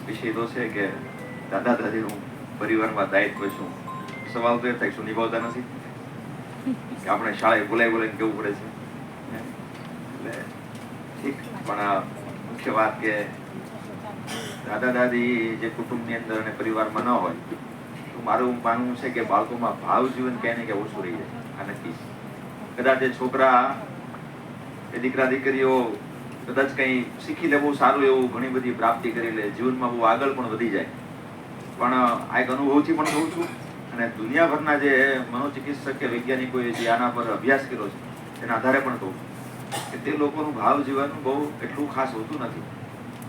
વિષય તો છે કે દાદા દાદીનું પરિવારમાં દાયિત્વ શું. સવાલ તો એ થાય શું નિભાવતા નથી કે આપણે શાળાએ બોલાવીને કેવું પડે છે. એટલે ઠીક, પણ મુખ્ય વાત કે દાદા દાદી જે કુટુંબની અંદર અને પરિવારમાં ન હોય તો મારું માનવું છે કે બાળકોમાં ભાવ જીવન ક્યાંય ને ક્યાં ઓછું રહી જાય. આ નક્કી છે. કદાચ એ છોકરા એ દીકરા દીકરીઓ કદાચ કંઈ શીખી લે, બહુ સારું એવું ઘણી બધી પ્રાપ્તિ કરી લે, જીવનમાં બહુ આગળ પણ વધી જાય, પણ આ એક અનુભવથી પણ કહું છું અને દુનિયાભરના જે મનોચિકિત્સક કે વૈજ્ઞાનિકોએ જે આના પર અભ્યાસ કર્યો છે એના આધારે પણ કહું કે તે લોકોનું ભાવ જીવન બહુ એટલું ખાસ હોતું નથી.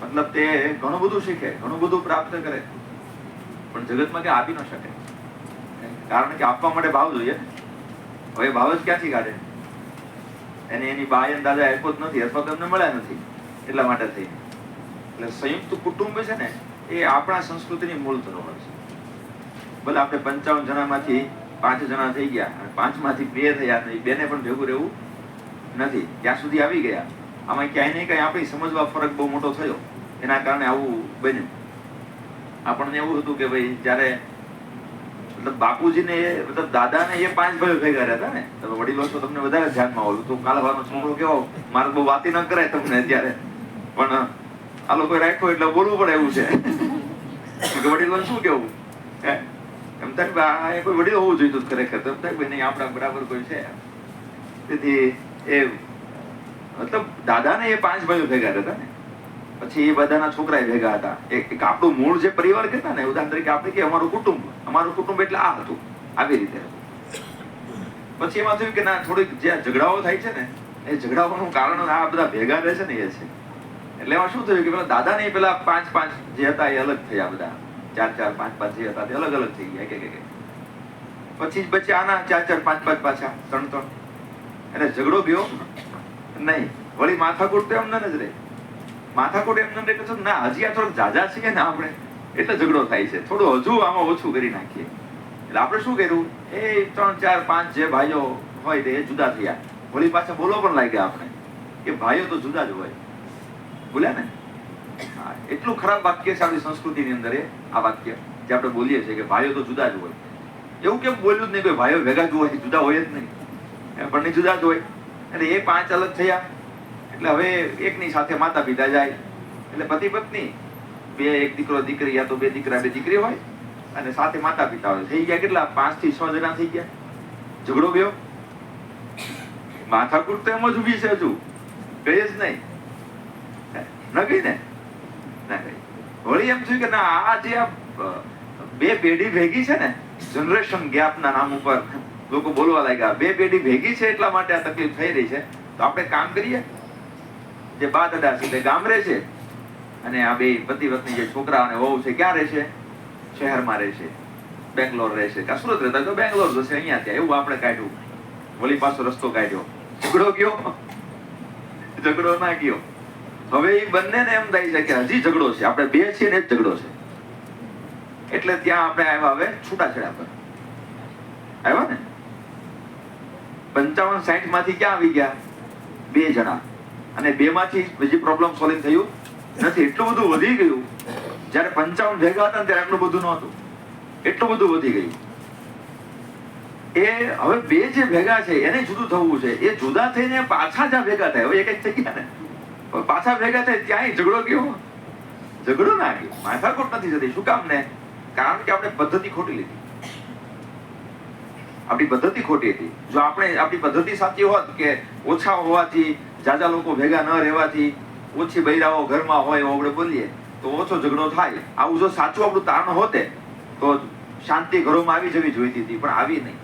મતલબ તે ઘણું બધું શીખે, ઘણું બધું પ્રાપ્ત કરે, પણ જગતમાં કે આપી ન શકે, કારણ કે આપવા માટે ભાવ જોઈએ. હવે ભાવ જ ક્યાંથી કાઢે? એને એની બાય અને દાદા આપ્યો જ નથી અથવા તો એમને મળ્યા નથી, એટલા માટે થઈ. એટલે સંયુક્ત કુટુંબ છે ને એ આપણા સંસ્કૃતિની મૂળ ધરોહર છે. ભલે આપણે 55 જણામાંથી 5 જણા થઈ ગયા અને 5 માંથી 2 થયા, બેને પણ ભેગું રહેવું નથી, ત્યાં સુધી આવી ગયા. આમાં ક્યાંય ને ક્યાંય આપણી સમજવા ફરક બહુ મોટો થયો, એના કારણે આવું બન્યું. આપણને એવું હતું કે ભાઈ જયારે મતલબ બાપુજીને મતલબ દાદાને એ 5 ભાઈઓ ભેગા રહેતા ને, તમે વડીલો છો તમને વધારે ધ્યાનમાં ઓલું તો કાલવાનો છોકરો કેવો મારે બહુ વાતી ન કરાય તમને અત્યારે, પણ આ લોકો રાખ્યો એટલે બોલવું પડે એવું છે કે વડીલો શું કેવું એમ થાય કોઈ વડીલો હોવું જોઈતું ખરેખર. તો એમ થાય નહીં આપણા બરાબર કોઈ છે. તેથી એ મતલબ દાદાને એ 5 ભાઈઓ ભેગા રહેતા ને, પછી એ બધાના છોકરા ભેગા હતા. એક આપણું મૂળ જે પરિવાર કહેતા ને, ઉદાહરણ તરીકે આપણે કે અમારું કુટુંબ એટલે આ હતું, આવી રીતે. પછી એમાં થયું કે ના, થોડીક જે ઝઘડાઓ થાય છે ને એ ઝઘડાઓનું કારણ આ બધા ભેગા રહે છે ને એ છે. એટલે એમાં શું થયું કે પેલા દાદા ને પેલા 5 જે હતા એ અલગ થયા, બધા 4 5 જે હતા તે અલગ અલગ થઈ ગયા એક. પછી પછી આના 4 5 પાછા 3 એટલે ઝઘડો ગયો નહીં. વળી માથાકૂટ તો એમને જ રહે. માથાકૂટ એમને ના, હજી આ થોડુંક જાજા છીએ ને આપણે એટલે ઝઘડો થાય છે, થોડું હજુ આમાં ઓછું કરી નાખીએ. એટલે આપણે શું કર્યું, એ 3 4 5 જે ભાઈઓ હોય તે જુદા થયા. વળી પાછા બોલો પણ લાગ્યા આપણે કે ભાઈઓ તો જુદા જ હોય. બોલ્યા ને? હા, એટલું ખરાબ વાક્ય છે આપણી સંસ્કૃતિની અંદર એ આ વાક્ય જે આપણે બોલીએ છીએ કે ભાઈઓ તો જુદા જ હોય. એવું કેમ બોલ્યું જ નહીં? કોઈ ભાઈઓ ભેગા જ હોય, જુદા હોય જ નહીં, પણ જુદા જ હોય. એટલે એ 5 અલગ થયા. એટલે હવે એકની સાથે માતા પિતા જાય, એટલે પતિ પત્ની, એક દીકરો દીકરી, યા તો 2 દીકરા 2 દીકરી હોય, અને સાથે માતા પિતા હોય. થઈ ગયા કેટલા? 5 થી 6 જણા થઈ ગયા. ઝઘડો ગયો, માથાકૂટ તો એમ જ ઉભી છે, હજુ ગઈ જ નહીં. ન ગઈ ને? ના ગઈ. વળી એમ થયું કે ના, આ જે 2 પેઢી ભેગી છે ને, જનરેશન ગેપ ના નામ ઉપર લોકો બોલવા લાગ્યા, 2 પેઢી ભેગી છે એટલા માટે આ તકલીફ થઈ રહી છે. તો આપણે કામ કરીએ, જે બા દાદા છે તે ગામ રહે છે, અને આ 2 પતિ પત્ની જે છોકરા અને વહુ છે ક્યાં રહે છે? શહેરમાં રહે છે, બેંગ્લોર રહે છે, સુરત રહેતા તો બેંગ્લોર જશે, અહીંયા ત્યાં. એવું આપણે કાઢ્યું. વળી પાછો રસ્તો કાઢ્યો. ઝઘડો ગયો? ઝઘડો ના ગયો. હવે એ બંનેને એમ થાય છે કે હજી ઝઘડો છે, આપણે 2 છીએ ને જ ઝઘડો છે. એટલે ત્યાં આપણે આવ્યા હવે છૂટાછેડા પર આવ્યા ને. 55 60 માંથી ક્યાં આવી ગયા? 2 જણા, અને 2 માંથી બીજી પ્રોબ્લેમ સોલ્વ થયું નથી. એટલું બધું વધી ગયું. જયારે 55 ભેગા હતા ત્યારે એટલું બધું નહોતું, એટલું બધું વધી ગયું. એ હવે 2 જે ભેગા છે એને જુદું થવું છે, એ જુદા થઈને પાછા જ્યાં ભેગા થાય, હવે એક જ થઈ ગયા ને, પાછા ભેગા થાય ત્યાંય ઝઘડો ગયો. ઝઘડો ના ગયો, માથાકૂટ નથી થતી. શું કામ ને? કારણ કે આપણે પદ્ધતિ ખોટી લીધી. આપણી પદ્ધતિ ખોટી હતી. જો આપણે આપણી પદ્ધતિ સાચી હોત કે ઓછા હોવાથી, જાજા લોકો ભેગા ન રહેવાથી, ઓછી બૈરાઓ ઘરમાં હોય એવું આપણે બોલીએ તો ઓછો ઝઘડો થાય. આવું જો સાચું આપણું તારણ હોતે તો શાંતિ ઘરોમાં આવી જવી જોઈતી હતી, પણ આવી નહીં.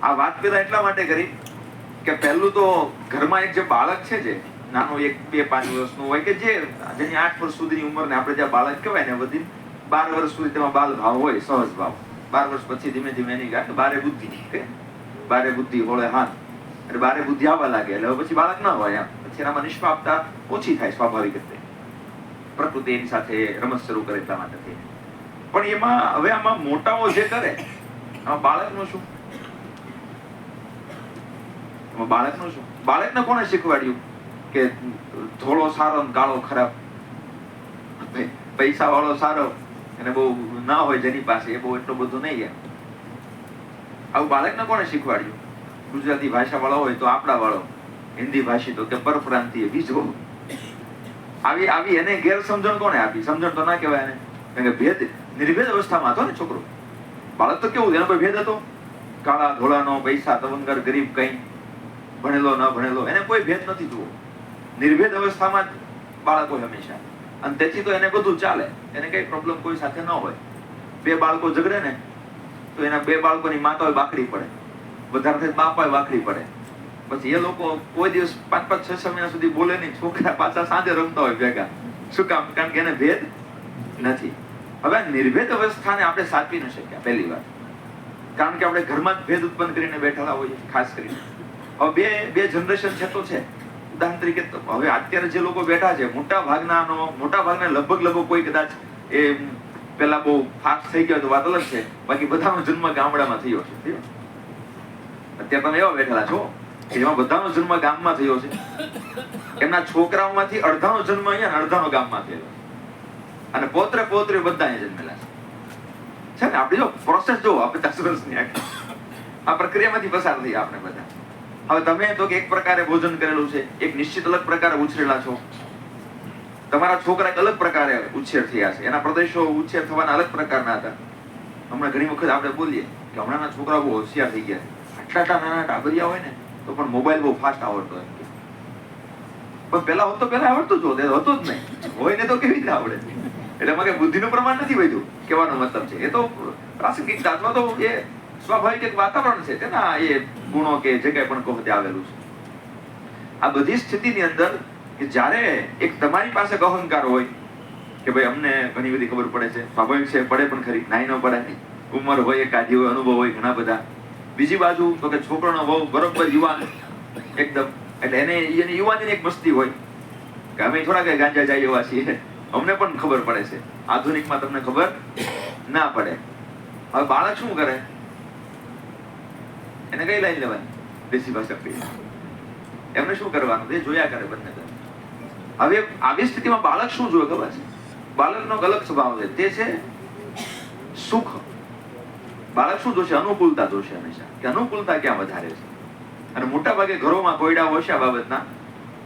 આ વાત પેલા એટલા માટે કરી કે પહેલું તો ઘરમાં એક જે બાળક છે, જે નાનો 1 2 5 વર્ષનું હોય, કે જેની 8 વર્ષ સુધીની ઉંમરને આપણે જ્યાં બાળક કહેવાય ને, બધી 12 વર્ષ સુધી તેમાં બાલ ભાવ હોય, સહજ ભાવ. 12 વર્ષ પછી ધીમે ધીમે એની બારે બુદ્ધિ કે બારે બુદ્ધિ હોળે હાથ, એટલે બારે બુદ્ધિ આવવા લાગે. એટલે પછી બાળક ન હોય, એમ પછી એનામાં નિષ્પાપતા ઓછી થાય સ્વાભાવિક રીતે. પ્રકૃતિ એની સાથે રમત શરૂ કરે એટલા માટે થઈ. પણ એમાં હવે આમાં મોટાઓ જે કરે, આમાં બાળકનું શું? બાળકનું શું? બાળકને કોને શીખવાડ્યું કે ધોળો સારો ને કાળો ખરાબ? પૈસા વાળો સારો અને બહુ ના હોય જેની પાસે, એ બહુ એટલું બધું નહીં એમ. આવું બાળકને કોને શીખવાડ્યું? ગુજરાતી ભાષા વાળો હોય તો આપણા વાળો, હિન્દી ભાષી તો કે પરપ્રાંતીય બીજો. આવી એને ગેરસમજણ કોને આપી? સમજણ તો ના કહેવાય એને, કારણ કે ભેદ નિર્ભેદ અવસ્થામાં હતો ને છોકરો. બાળક તો કેવું, એનો કોઈ ભેદ હતો? કાળા ધોળાનો, પૈસા તવંગર, ગરીબ, કઈ ભણેલો ન ભણેલો, એને કોઈ ભેદ નથી જુઓ. નિર્ભેદ અવસ્થામાં જ બાળક હોય હંમેશા, અને તેથી તો એને બધું ચાલે, એને કઈ પ્રોબ્લેમ કોઈ સાથે ન હોય. બે બાળકો ઝઘડે ને તો એના બે બાળકોની માતાઓ બાકડી પડે, વધારે થાય બાપાએ વાકડી પડે. પછી એ લોકો કોઈ દિવસ 5-5, 6 મહિના સુધી બોલે નહીં. છોકરા પાછા સાંજે રમતા હોય ભેગા. શું કામ? કારણ કે એને ભેદ નથી. હવે નિર્ભેદ અવસ્થાને આપણે સાચવી ન શક્યા પહેલી વાર, કારણ કે આપણે ઘરમાં જ ભેદ ઉત્પન્ન કરીને બેઠેલા હોઈએ. ખાસ કરીને હવે બે જનરેશન છે તો છે. ઉદાહરણ તરીકે હવે અત્યારે જે લોકો બેઠા છે, મોટા ભાગના લગભગ કોઈ કદાચ એ પેલા બહુ ફાસ્ટ થઈ ગયો તો વાત અલગ છે, બાકી બધાનો જન્મ ગામડામાં થયો છે. અત્યારે તમે એવા બેઠેલા છો કે જેમાં બધાનો જન્મ ગામમાં થયો છે. એમના છોકરાઓમાંથી અડધાનો જન્મ અહીંયા અને અડધાનો ગામમાં થયેલો, અને પોત્રી બધા અહીંયા જન્મેલા છે ને. આપણી જો પ્રોસેસ જો 50 વર્ષની આ પ્રક્રિયામાંથી પસાર થઈ આપણે બધા. હવે તમે તો કે એક પ્રકારે ભોજન કરેલું છે, એક નિશ્ચિત અલગ પ્રકારે ઉછરેલા છો. તમારા છોકરા એક અલગ પ્રકારે ઉછેર થયા છે, એના પ્રદેશો ઉછેર થવાના અલગ પ્રકારના હતા. હમણાં ઘણી વખત આપણે બોલીએ કે હમણાંના છોકરા બહુ હોશિયાર થઈ ગયા. આટલા નાના ટાબરિયા હોય ને તો પણ મોબાઈલ બહુ ફાસ્ટ આવડતો હોય. પણ પેલા આવડતું જ હતો જ નહીં, હોય ને તો કેવી રીતે આવડે? એટલે એમાં કઈ બુદ્ધિનું પ્રમાણ નથી વધ્યું, કહેવાનો મતલબ છે. એ તો પ્રાસંગિક અથવા તો એ સ્વાભાવિક એક વાતાવરણ છે તેના એ ગુણો કે જે કઈ પણ કહો તે આવેલું છે. આ બધી સ્થિતિની અંદર કે જ્યારે એક તમારી પાસે અહંકાર હોય કે ભાઈ અમને ઘણી બધી ખબર પડે છે, સ્વાભાવિક છે, પડે પણ ખરી, નાઈ ન પડે નહીં, ઉંમર હોય, એકાદી હોય, અનુભવ હોય ઘણા બધા. બીજી બાજુ તો કે છોકરાનો બહુ બરોબર યુવાન એકદમ, એટલે એની યુવાનીની એક મસ્તી હોય કે અમે થોડા કઈ ગાંજા જાય એવા છીએ, અમને પણ ખબર પડે છે. આધુનિકમાં તમને ખબર ના પડે. હવે બાળક શું કરે? એને કઈ લાઈન લેવાની? દેશી ભાષા એમને શું કરવાનું? એ જોયા કરે બંને. હવે આવી સ્થિતિમાં બાળક શું જોવે ખબર છે? બાળકનો અલગ સ્વભાવ છે, તે છે સુખ. બાળક શું જોશે? અનુકૂળતા જોશે હંમેશા, કે અનુકૂળતા ક્યાં વધારે છે. અને મોટા ભાગે ઘરોમાં કોયડા હોય છે આ બાબતના.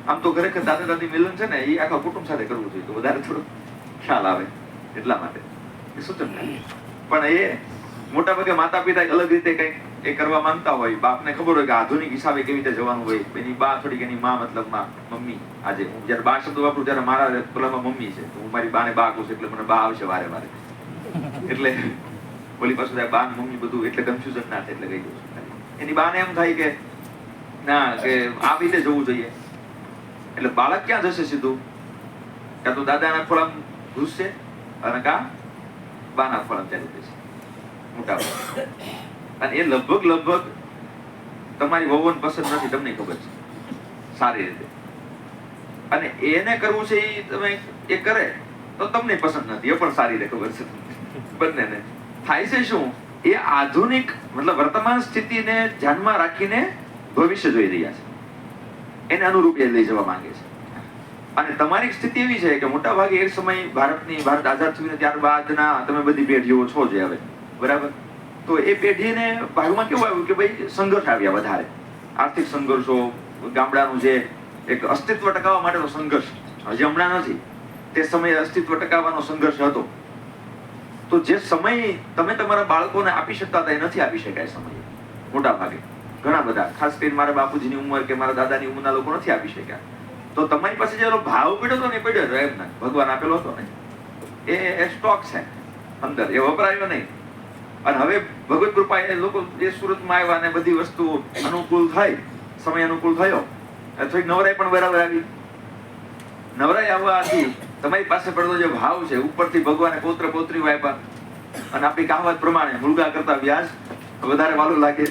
આમ તો ખરેખર દાદા દાદી મિલન છે ને એ આખા કુટુંબ સાથે કરવું જોઈએ તો વધારે થોડો ખ્યાલ આવે, એટલા માટે સૂચન. પણ એ મોટા ભાગે માતા પિતા અલગ રીતે કઈક એ કરવા માંગતા હોય. બાપને ખબર હોય કે આધુનિક હિસાબે કેવી રીતે જવાનું હોય. એની બા થોડીક, એની માં મતલબ મમ્મી. આજે હું જયારે બા શબ્દ વાપરું ત્યારે મારા પેલામાં મમ્મી છે, હું મારી બાને બા કહું છું એટલે મને બા આવશે વારે વારે. એટલે ઓલી પાછું બા ને મમ્મી બધું એટલે કન્ફ્યુઝન ના થાય એટલે કહી દઉં છું. એની બાને એમ થાય કે ના, કે આ રીતે જવું જોઈએ. એટલે બાળક ક્યાં જશે? સીધું કાં તો દાદાના ખોળામાં ઘૂસશે અને કાં બાના ખોળામાં ચાલી જશે મોટા ભાગે. અને એ લગભગ તમારી વહુને પસંદ નથી, તમને ખબર છે સારી રીતે. અને એને કરવું છે એ તમે એ કરે તો તમને પસંદ નથી, એ પણ સારી રીતે ખબર છે બંનેને. થાય છે શું? એ આધુનિક મતલબ વર્તમાન સ્થિતિને ધ્યાનમાં રાખીને ભવિષ્ય જોઈ રહ્યા છે, એને અનુરૂપ એ લઈ જવા માંગે છે. અને તમારી સ્થિતિ એવી છે કે મોટા ભાગે એક સમય ભારત આઝાદ થઈને ત્યારબાદના તમે બધી પેઢીઓ છો જે હવે, બરાબર? તો એ પેઢીને ભાગમાં કેવું આવ્યું કે ભાઈ સંઘર્ષ આવ્યા વધારે, આર્થિક સંઘર્ષો, ગામડાનું જે એક અસ્તિત્વ ટકાવવા માટેનો સંઘર્ષ હજી હમણાં નથી, તે સમયે અસ્તિત્વ ટકાવવાનો સંઘર્ષ હતો. તો જે સમય તમે તમારા બાળકોને આપી શકતા હતા એ નથી આપી શકાય સમય મોટા ભાગે. ઘણા બધા, ખાસ કરીને મારા બાપુજીની ઉંમર કે મારા દાદાની ઉંમરના લોકો નથી આપી શક્યા. તો તમારી પાસે જે ભાવ પડ્યો હતો ને એ પડ્યો હતો, એમ ના ભગવાન આપેલો હતો ને, એ સ્ટોક છે અંદર, એ વપરાયો નહીં. અને હવે ભગવત કૃપા એ લોકો જે સુરતમાં આવ્યા ને બધી વસ્તુ અનુકૂળ થઈ, સમય અનુકૂળ થયો, થોડીક નવરાઈ પણ બરાબર આવી. નવરાઈ આવવાથી તમારી પાસે પડતો જે ભાવ છે, ઉપરથી ભગવાને પૌત્ર પૌત્રીઓ આપ્યા, અને આપણી કહાવત પ્રમાણે મુલગા કરતા વ્યાજ વધારે વાલું લાગે,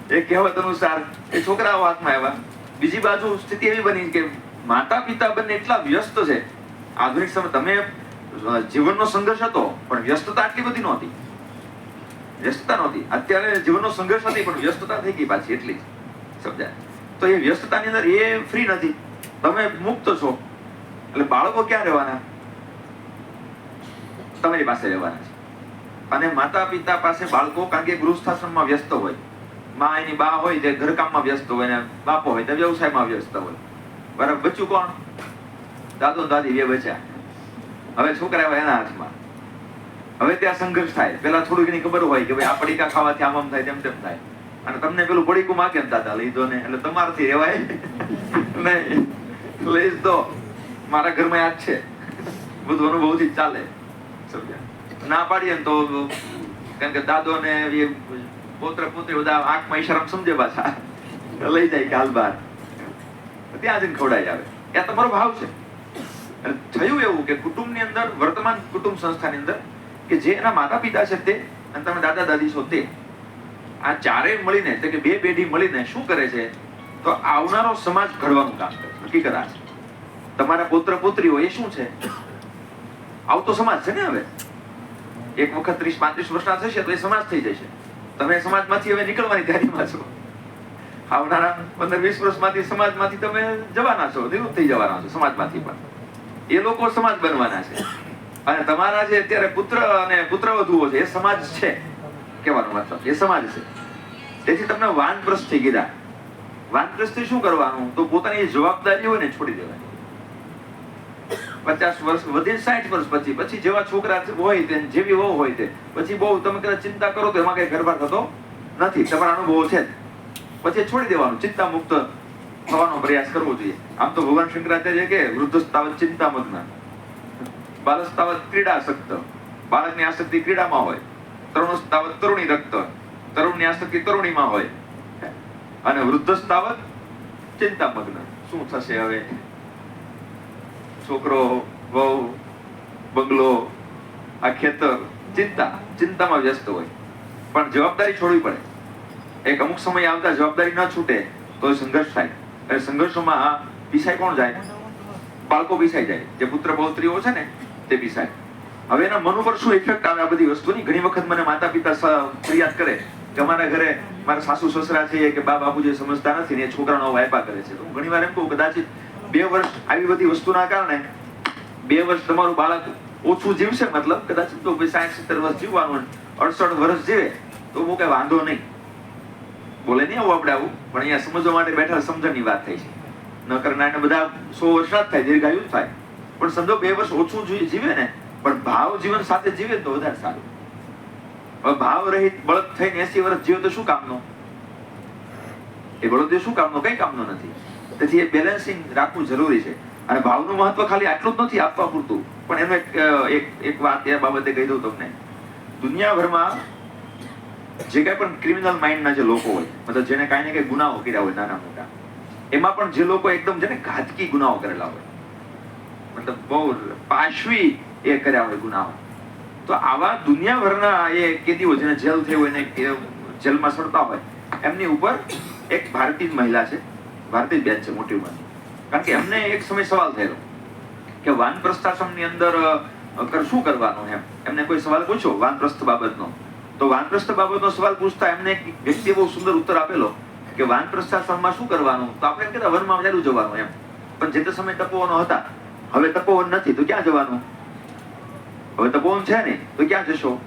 એ કહેવત અનુસાર એ છોકરાઓ હાથમાં આવ્યા. બીજી બાજુ સ્થિતિ એવી બની કે માતા પિતા બંને એટલા વ્યસ્ત છે. આધુનિક સમય તમે જીવનનો સંઘર્ષ હતો પણ વ્યસ્તતા આટલી બધી નહોતી. અત્યારે જીવનનો સંઘર્ષ હતી પણ વ્યસ્તતા થઈ ગઈ પાછી એટલી સમજાય. તો એ વ્યસ્તતાની અંદર એ ફ્રી નથી, તમે મુક્ત છો. એટલે બાળકો ક્યાં રહેવાના? તમારી પાસે રહેવાના છે. અને માતા પિતા પાસે બાળકો, કારણ કે ગૃહસ્થાશ્રમમાં વ્યસ્ત હોય, માં એની બા હોય તે ઘરકામમાં વ્યસ્ત હોય ને બાપો હોય તે વ્યવસાયમાં વ્યસ્ત હોય. બરાબર, બચ્ચું કોણ? દાદો ને દાદી બે બચ્યા. હવે છોકરા આવ્યા એના હાથમાં. હવે ત્યાં સંઘર્ષ થાય. પેલા થોડી ઘણી ખબર હોય કે ભાઈ આ પડીકા ખાવાથી આમ થાય તેમ તેમ થાય, અને તમને પેલું પડીકું માગે ને દાદા લઈ દો ને, એટલે તમારાથી રહેવાય નહીં. લઈ દો, મારા ઘરમાં યાદ છે, બધું અનુભવથી જ ચાલે. સમજ્યા? ના પાડીએ ને તો કારણ કે દાદો ને પોત્ર પુત્રી બધા આંખમાં ઈશારામાં સમજે પાછા, લઈ જાય કે હાલ બહાર, ત્યાં જઈને ખવડાવી આવે. ત્યાં તમારો ભાવ છે. થયું એવું કે કુટુંબની અંદર, વર્તમાન કુટુંબ સંસ્થાની અંદર, કે જે એના માતા પિતા છે તે અને તમે દાદા દાદી છો તે, આ ચારેય મળીને, એટલે કે બે પેઢી મળીને શું કરે છે? તો આવનારો સમાજ ઘડવાનું કામ કરે. હકીકત આ છે. તમારા પુત્ર પુત્રીઓ એ શું છે? આવતો સમાજ છે ને. હવે એક વખત 30-35 વર્ષના થશે તો એ સમાજ થઈ જશે. તમે સમાજમાંથી હવે નીકળવાની તૈયારીમાં છો. આવનારા 15-20 વર્ષમાંથી સમાજમાંથી તમે જવાના છો, નિવૃત્ત થઈ જવાના છો સમાજમાંથી. પણ એ લોકો સમાજ બનવાના છે. અને તમારા જે અત્યારે પુત્ર અને પુત્રવધુઓ છે એ સમાજ છે, કહેવાનો મતલબ એ સમાજ છે. તેથી તમને વાનપ્રસ્થથી કીધા. વાનપ્રસ્થથી શું કરવાનું? તો પોતાની જવાબદારી હોય ને છોડી દેવાની. 50 વર્ષ વધી 60 વર્ષ પછી જેવા છોકરા હોય તે, જેવી વહુ હોય તે, પછી બહુ તમે કદાચ ચિંતા કરો તો એમાં કઈ ફેરફાર થતો નથી. તમારા અનુભવો છે પછી છોડી દેવાનું. ચિંતા મુક્ત થવાનો પ્રયાસ કરવો જોઈએ. આમ તો ભગવાન શંકરાચાર્ય કે વૃદ્ધસ્તાવત ચિંતામગ્ન, બાલસ્તાવત ક્રીડાસક્ત. બાળકની આસક્તિ ક્રીડામાં હોય, તરુણસ્તાવત તરુણી રક્ત, તરુણની આસક્તિ તરુણીમાં હોય, અને વૃદ્ધસ્તાવત ચિંતામગ્ન. શું થશે હવે? છોકરો, વહુ, બંગલો, આ ખેતર, ચિંતામાં વ્યસ્ત હોય. પણ જવાબદારી છોડવી પડે. એક અમુક સમય આવતા જવાબદારી ન છૂટે તો સંઘર્ષ થાય. અને સંઘર્ષોમાં પીસાય કોણ જાય? બાળકો પીસાઈ જાય. જે પુત્ર પૌત્રીઓ છે ને તે પીસાય. હવે એના મન ઉપર શું ઇફેક્ટ આવે આ બધી વસ્તુની? ઘણી વખત મને માતા પિતા ફરિયાદ કરે કે અમારા ઘરે મારા સાસુ સસરા છે કે બા બાપુજી સમજતા નથી ને એ છોકરાનો વાયપા કરે છે. તો ઘણી વાર એમ કહું, કદાચિત 2 વર્ષ આવી બધી વસ્તુના કારણે 2 વર્ષ તમારું બાળક ઓછું જીવશે, મતલબ કદાચિત તો 60-70 વર્ષ જીવવાનું, 68 વર્ષ જીવે તો બહુ કઈ વાંધો નહીં. બોલે નહીં આવું આપણે આવું, પણ અહીંયા સમજવા માટે બેઠા સમજણની વાત થઈ છે. ન કરનારને બધા 100 વર્ષ જ થાય, દીર્ઘાયુ જ થાય. પણ સમજો 2 વર્ષ ઓછું જીવે ને, પણ ભાવ જીવન સાથે જીવે તો વધારે સારું. હવે ભાવ રહિત બળદ થઈને 80 વર્ષ જીવે તો શું કામનો? એ બળદ શું કામનો? કઈ કામનો નથી. તેથી એ બેલેન્સિંગ રાખવું જરૂરી છે. અને ભાવનું મહત્વ ખાલી આટલું જ નથી આપવા પૂરતું, પણ એનો એક વાત એ બાબતે કહી દઉં તમને. દુનિયાભરમાં જે કઈ પણ ક્રિમિનલ માઇન્ડના જે લોકો હોય, મતલબ જેને કાંઈ ને કઈ ગુનાઓ કર્યા હોય નાના મોટા, એમાં પણ જે લોકો એકદમ જેને ઘાતકી ગુનાઓ કરેલા હોય, મતલબ બહુ પાશવી એ કર્યા હોય ગુનાઓ, તો આવા દુનિયાભરના એ કેદીઓ જેને જેલ થઈ હોય ને જેલમાં સડતા હોય, એમની ઉપર એક ભારતીય મહિલા છે, ભારતીય બેન છે મોટી ઉંમરની. કારણ કે એમને એક સમય સવાલ થયેલો કે વાનપ્રસ્થાશ્રમની અંદર શું કરવાનું એમ. એમને કોઈ સવાલ પૂછ્યો વાનપ્રસ્થ બાબતનો, તો વાનપ્રસ્થ બાબતનો સવાલ પૂછતા એમને એક વ્યક્તિએ બહુ સુંદર ઉત્તર આપેલો કે વાનપ્રસ્થાશ્રમમાં શું કરવાનું? તો આપણે કહેતા વનમાં ચાલુ જવાનું એમ. પણ જે તે સમય તપોવનો હતા, હવે તપોવન નથી તો ક્યાં જવાનું? હવે તપોવન છે નહીં તો ક્યાં જશો?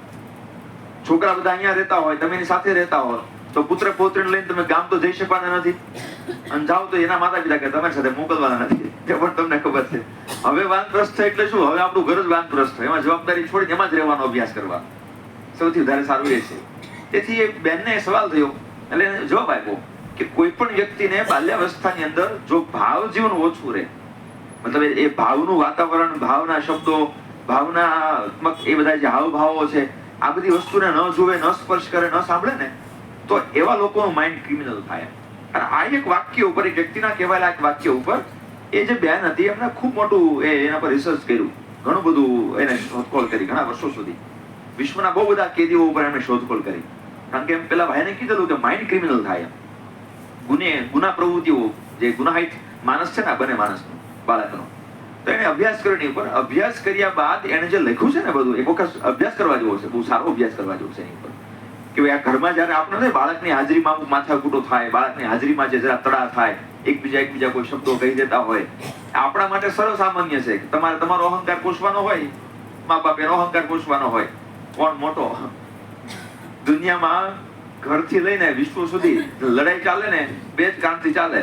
છોકરા બધા અહીંયા રહેતા હોય, તમે એની સાથે રહેતા હોય, તો પુત્ર પૌત્રીને લઈને તમે ગામ તો જઈ શકવાના નથી. અને જાઓ તો એના માતા પિતા કે તમારી સાથે મોકલવાના નથી, એ પણ તમને ખબર છે. હવે વાનપ્રસ્થ એટલે શું? હવે આપણું ઘર જ વાનપ્રસ્થ, એમાં જવાબદારી છોડીને એમાં જ રહેવાનો અભ્યાસ કરવા સૌથી વધારે સારું એ છે. તેથી એ બેનને સવાલ થયો, એટલે એને જવાબ આપ્યો કે કોઈ પણ વ્યક્તિને બાલ્યાવસ્થાની અંદર જો ભાવ જીવન ઓછું રહે, મતલબ એ ભાવનું વાતાવરણ, ભાવના શબ્દો, ભાવનાત્મક એ બધા જે હાવભાવો છે, આ બધી વસ્તુને ન જોવે, ન સ્પર્શ કરે, ન સાંભળે ને, તો એવા લોકોનું માઇન્ડ ક્રિમિનલ થાય. અને આ એક વાક્ય ઉપર, એક વ્યક્તિના કહેવાયેલા એક વાક્ય ઉપર એ જે બેન હતી એમને ખૂબ મોટું એના પર રિસર્ચ કર્યું, ઘણું બધું એને શોધખોળ કરી ઘણા વર્ષો સુધી. વિશ્વના બહુ બધા કેદીઓ ઉપર એમણે શોધખોળ કરી. કારણ કે એમ પેલા ભાઈને કીધેલું કે માઇન્ડ ક્રિમિનલ થાય એમ. ગુના પ્રવૃત્તિઓ, જે ગુનાહિત માણસ છે ને, બને માણસનો, બાળકનો, તો એને અભ્યાસ કર્યો એની ઉપર. અભ્યાસ કર્યા બાદ એને જે લખ્યું છે ને બધું, એક વખત અભ્યાસ કરવા જેવો છે, બહુ સારો અભ્યાસ કરવા જેવો છે એની ઉપર. કે ભાઈ આ ઘરમાં જયારે આપણે બાળકની હાજરીમાં માથાકૂટો થાય, બાળકની હાજરીમાં જે જરા તડા થાય, એકબીજા કોઈ શબ્દો કહી દેતા હોય, આપણા માટે સરળ સામાન્ય છે કે તમારો અહંકાર પોષવાનો હોય મા બાપ એનો અહંકાર પૂછવાનો હોય, કોણ મોટો. દુનિયામાં ઘરથી લઈને વિશ્વ સુધી લડાઈ ચાલે ને બે જ કારણથી ચાલે,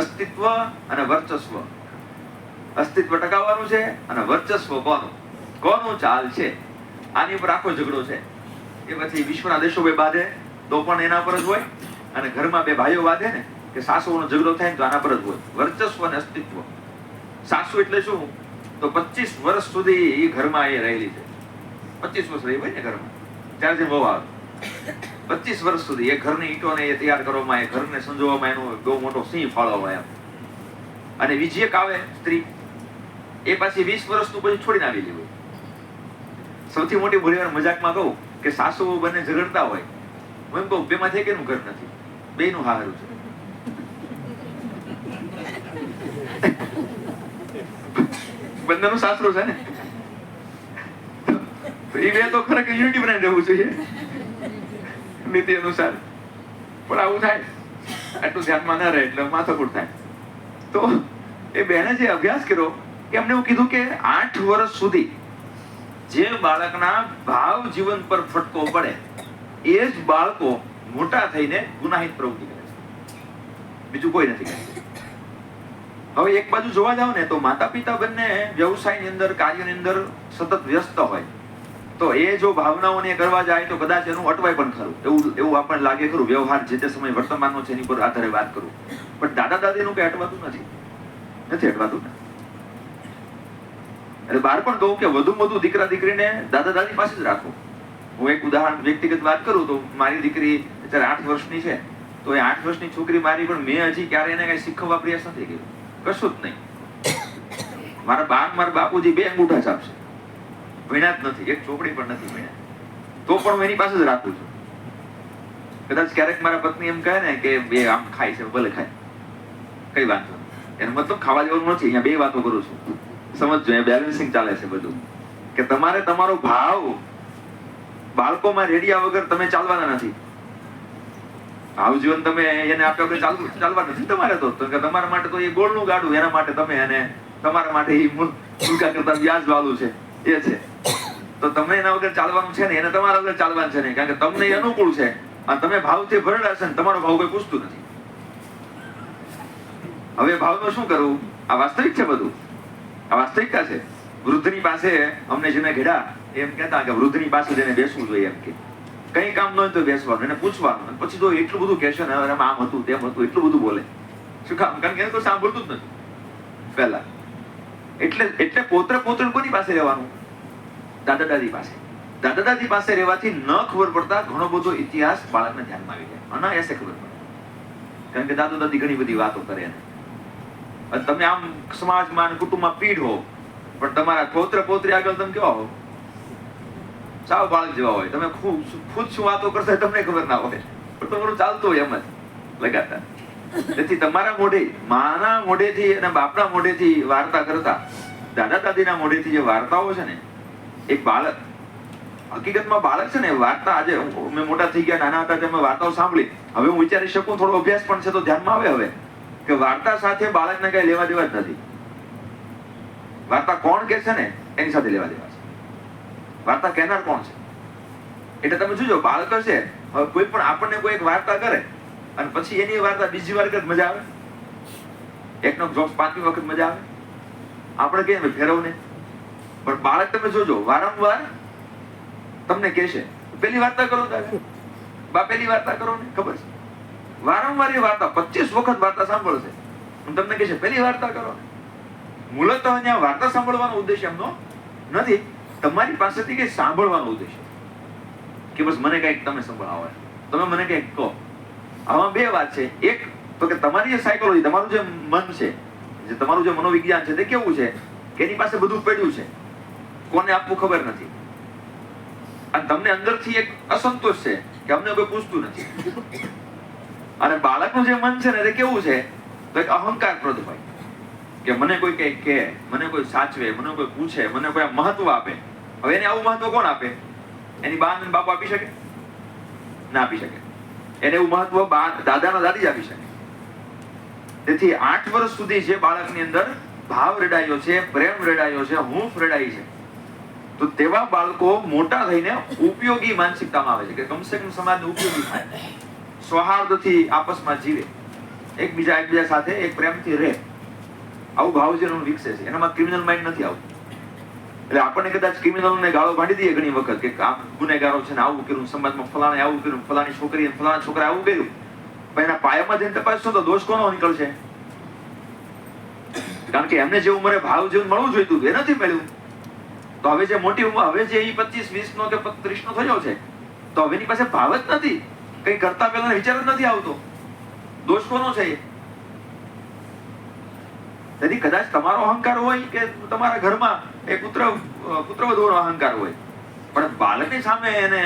અસ્તિત્વ અને વર્ચસ્વ. અસ્તિત્વ ટકાવવાનું છે અને વર્ચસ્વ કોનું ચાલ છે, આની પર આખો ઝઘડો છે. એ પછી વિશ્વના દેશો બે બાંધે તો પણ એના પર જ હોય, અને ઘરમાં બે ભાઈઓ બાંધે ને કે સાસુનો ઝઘડો થાય ને તો આના પર જ હોય, વર્ચસ્વ અને અસ્તિત્વ. સાસુ એટલે શું? તો 25 વર્ષ સુધી એ ઘરમાં એ રહેલી છે. 25 વર્ષ રહી હોય ને ઘરમાં, ત્યારે વહુ આવે. 25 વર્ષ સુધી એ ઘરની ઈંટોને એ તૈયાર કરવામાં, એ ઘરને સંજોવામાં એનો બહુ મોટો સિંહ ફાળો હોય એમ. અને બીજી એક આવે સ્ત્રી, એ પાછી 20 વર્ષનું પછી છોડીને આવેલી હોય. સૌથી મોટી ભૂલ મજાકમાં કહું કે સાસુ બંને ઝઘડતા હોય, હું એમ કહું બેમાંથી એકેનું ઘર નથી, બેયનું હારું છે. બંનેનું સાસરું છે ને, તો એ બે તો ખરેખર યુનિટી બનાવી રહેવું જોઈએ નીતિ અનુસાર. પણ આવું થાય, આટલું ધ્યાનમાં ન રહે એટલે માથાકૂટ થાય. તો એ બેને જે અભ્યાસ કર્યો કે એમને એવું કીધું કે 8 વર્ષ સુધી જે બાળકના ભાવ જીવન પર ફટકો પડે એ જ બાળકો મોટા થઈને ગુનાહિત પ્રવૃત્તિ કરે છે, બીજું કોઈ નથી કરતું. હવે એક બાજુ જોવા જાવ ને તો માતા પિતા બંને વ્યવસાયની અંદર, કાર્યની અંદર સતત વ્યસ્ત હોય, તો એ જો ભાવનાઓને કરવા જાય તો કદાચ એનું અટવાય પણ ખરું. એવું આપણને લાગે ખરું, વ્યવહાર જે તે સમય વર્તમાનનો છે એની પર આધારે વાત કરું. પણ દાદા દાદીનું કઈ અટવાતું નથી અટવાતું ને. એટલે બહાર પણ કહું કે વધુ દીકરા દીકરીને દાદા દાદી પાસે જ રાખો. હું એક ઉદાહરણ વ્યક્તિગત વાત કરું તો મારી દીકરી અત્યારે 8 વર્ષની છે, તો એ 8 વર્ષની છોકરી મારી, પણ મેં હજી ક્યારે એને કઈ શીખવવા પ્રયાસ નથી કર્યો, કશું જ નહીં. મારા બાપુજી 2 અંગૂઠા છાપશે, ભણ્યા જ નથી, એક ચોપડી પણ નથી ભણ્યા, તો પણ હું એની પાસે જ રાખું છું. કદાચ ક્યારેક મારા પત્ની એમ કહે ને કે બે આમ ખાય છે, ભલે ખાય, કઈ વાંધો નહીં, એનો મતલબ ખાવા જેવું નથી. અહીંયા 2 વાતો કરું છું, સમજજો, એ બેલેન્સિંગ ચાલે છે બધું. કે તમારે તમારો ભાવ બાળકોમાં રેડિયા વગર તમે ચાલવાના નથી. ભાવ જીવન તમે એને આપ્યા વગર ચાલવા નથી તમારે. તો તમારા માટે તો એ ગોળનું ગાડું, એના માટે તમે એને, તમારા માટે એ મુલકા કરતા વ્યાજ વાળું છે એ છે. તો તમે એના વગર ચાલવાનું છે ને, એને તમારા વગર ચાલવાનું છે ને, કારણ કે તમને અનુકૂળ છે અને તમે ભાવથી ભરેલા છે ને, તમારો ભાવ કોઈ પૂછતું નથી. હવે ભાવનું શું કરવું? આ વાસ્તવિક છે બધું, આ વાસ્તવિકતા છે. વૃદ્ધની પાસે અમને જેને ઘેડા એમ કહેતા કે વૃદ્ધની પાસે જઈને બેસવું જોઈએ, એમ કે કઈ કામ ન હોય તો બેસવાનું, એને પૂછવાનું. પછી તો એટલું બધું કહેશે ને, આમ હતું તેમ હતું, એટલું બધું બોલે. શું કામ? કારણ કે એને તો સાંભળતું જ નથી પહેલા. એટલે પોતરે કોની પાસે રહેવાનું? દાદા દાદી પાસે. દાદા દાદી પાસે રહેવાથી ન ખબર પડતા ઘણો બધો ઇતિહાસ બાળકને ધ્યાનમાં આવી જાય, અનાયાસે ખબર પડે. કારણ કે દાદા દાદી ઘણી બધી વાતો કરે એને. તમે આમ સમાજમાં કુટુંબમાં પીઢ હો, પણ તમારા પોત્ર પોત્રી આગળ તમે કેવા હો? સાવ બાળક જેવા હોય. તમે ખુદ શું વાતો કરશો તમને ખબર ના હોય, પણ તમારું ચાલતું હોય એમ જ લગાતાર. તેથી તમારા મોઢે, માના મોઢેથી અને બાપના મોઢેથી વાર્તા કરતા દાદા દાદીના મોઢેથી જે વાર્તાઓ છે ને, એક બાળક, હકીકતમાં બાળક છે ને, વાર્તા આજે અમે મોટા થઈ ગયા, નાના હતા તેમાં વાર્તાઓ સાંભળી. હવે હું વિચારી શકું, થોડો અભ્યાસ પણ છે તો ધ્યાનમાં આવે હવે કે વાર્તા સાથે બાળકને કઈ લેવા દેવા જ નથી. વાર્તા કોણ કે છે ને એની સાથે લેવા દેવા છે. વાર્તા કહેનાર કોણ છે? એટલે તમે જોજો, બાળક છે, હવે કોઈ પણ આપણને કોઈ એક વાર્તા કરે અને પછી એની વાર્તા બીજી વાર કરે મજા આવે? એકનો જોક્સ 5મી વખત મજા આવે? આપણે કહીએ ફેરવ ને, પણ બાળક તમે જોજો વારંવાર તમને કહેશે પેલી વાર્તા કરો, બા પેલી વાર્તા કરો ને, ખબર છે? વારંવાર એ વાર્તા 25 વખત વાર્તા સાંભળશે, તમને કહેશે પેલી વાર્તા કરો. મૂળતઃ ત્યાં વાર્તા સાંભળવાનો ઉદ્દેશ્ય એમનો નથી, તમારી પાસેથી કઈ સાંભળવાનો ઉદ્દેશ્ય કે બસ મને કઈક તમે સંભળાવો, તમે મને કઈક કહો. આમાં 2 વાત છે. એક તો કે તમારી જે સાયકોલોજી, તમારું જે મન છે, જે તમારું જે મનોવિજ્ઞાન છે, તે કેવું છે કે એની પાસે બધું પડ્યું છે, કોને આપવું ખબર નથી. અને તમને અંદરથી એક અસંતોષ છે કે અમને કોઈ પૂછતું નથી. અને બાળકનું જે મન છે ને, તે કેવું છે તો એક અહંકારપ્રદ હોય કે મને કોઈ કઈક કહે, મને કોઈ સાચવે, મને કોઈ પૂછે, મને કોઈ મહત્વ આપે. હવે એને આવું મહત્વ કોણ આપે? એની બા અને બાપુ આપી શકે? ના આપી શકે. એને એવું મહત્વ દાદાના દાદી જ આપી શકે. તેથી 8 વર્ષ સુધી જે બાળકની અંદર ભાવ રેડાયો છે, પ્રેમ રેડાયો છે, હૂંફ રેડાઈ છે, તો તેવા બાળકો મોટા થઈને ઉપયોગી માનસિકતામાં આવે છે કે કમસે કમ સમાજને ઉપયોગી થાય, સૌહાર્દથી આપસમાં જીવે, એકબીજા સાથે એક પ્રેમથી રહે, આવું ભાવ જેનું વિકસે છે. એનામાં ક્રિમિનલ માઇન્ડ નથી આવતું. એટલે આપણને કદાચ ક્રિમિનલને ગાળો ભાંડી દઈએ ઘણી વખત કે આ ગુનેગારો છે ને આવું કર્યું, સમાજમાં ફલાણે આવું કર્યું, ફલાણી છોકરી ફલાણા છોકરા આવું કર્યું, પણ એના પાયામાં જઈને તપાસશો તો દોષ કોનો નીકળશે? કારણ કે એમને જે ઉંમરે ભાવ જેવું મળવું જોઈતું એ નથી મળ્યું. તો હવે જે મોટી ઉંમર, હવે જે 25-20 નો કે 30 નો થયો છે, તો હવે એની પાસે ભાવ જ નથી, કઈ કરતા પહેલા વિચાર જ નથી આવતો. દોષ કોનો છે? તેથી કદાચ તમારો અહંકાર હોય કે તમારા ઘરમાં એ પુત્રવધુનો અહંકાર હોય, પણ બાળકની સામે એને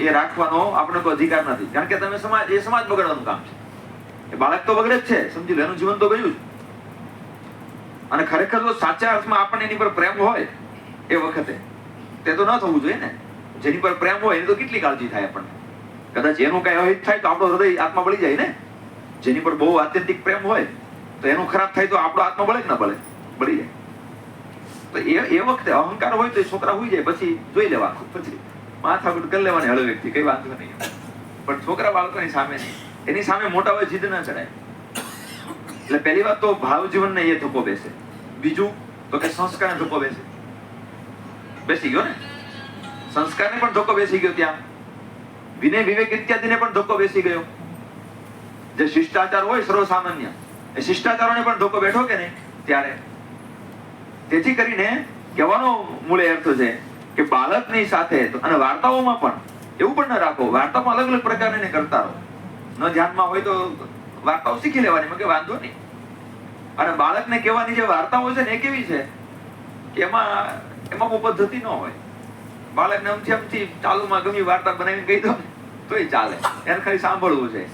એ રાખવાનો આપણે કોઈ અધિકાર નથી. કારણ કે તમે સમાજ બગાડવાનું કામ છે. એ બાળક તો બગડે જ છે, સમજી લો, એનું જીવન તો ગયું જ. અને ખરેખર તો સાચા અર્થમાં આપણને એની પર પ્રેમ હોય એ વખતે તે તો ન થવું જોઈએ ને. જેની પર પ્રેમ હોય એની તો કેટલી કાળજી થાય આપણને. કદાચ એનું કઈ અહિત થાય તો આપણો હૃદય આત્મા બળી જાય ને. જેની પર બહુ આત્યંતિક પ્રેમ હોય તો એનું ખરાબ થાય તો આપણો આત્મા બળે કે ના બળે? બળી જાય. તો એ વખતે અહંકાર હોય તો એ છોકરા હોઈ જાય, પછી જોઈ લેવાનું, પછી માથાકૂટ કરી લેવાની હળવેકથી, કઈ વાંધો નહીં. પણ છોકરા બાળકોની સામે નહીં, એની સામે મોટા હોય જીદ ના ચડાય. એટલે પહેલી વાત તો ભાવ જીવનને એ ધક્કો બેસે. બીજું તો કે સંસ્કારને ધક્કો બેસી ગયો ને. સંસ્કારને પણ ધક્કો બેસી ગયો, ત્યાં વિનય વિવેક ઇત્યાદિને પણ ધક્કો બેસી ગયો. જે શિષ્ટાચાર હોય સર્વસામાન્ય, એ શિષ્ટાચારોને પણ ધક્કો બેઠો કે નહીં ત્યારે. તેથી કરીને કહેવાનો મૂળ અર્થ છે કે બાળકની સાથે અને વાર્તાઓમાં પણ એવું પણ ન રાખો. વાર્તામાં અલગ અલગ પ્રકારની કરતા રહો. ન ધ્યાનમાં હોય તો વાર્તાઓ શીખી લેવાની, કે વાંધો નહીં. અને બાળકને કહેવાની જે વાર્તાઓ છે ને એ કેવી છે કે એમાં બહુ પદ્ધતિ ન હોય. બાળકને અમથી ચાલુમાં ગમી વાર્તા બનાવીને કહી દો તોય ચાલે. એને ખાલી સાંભળવું છે,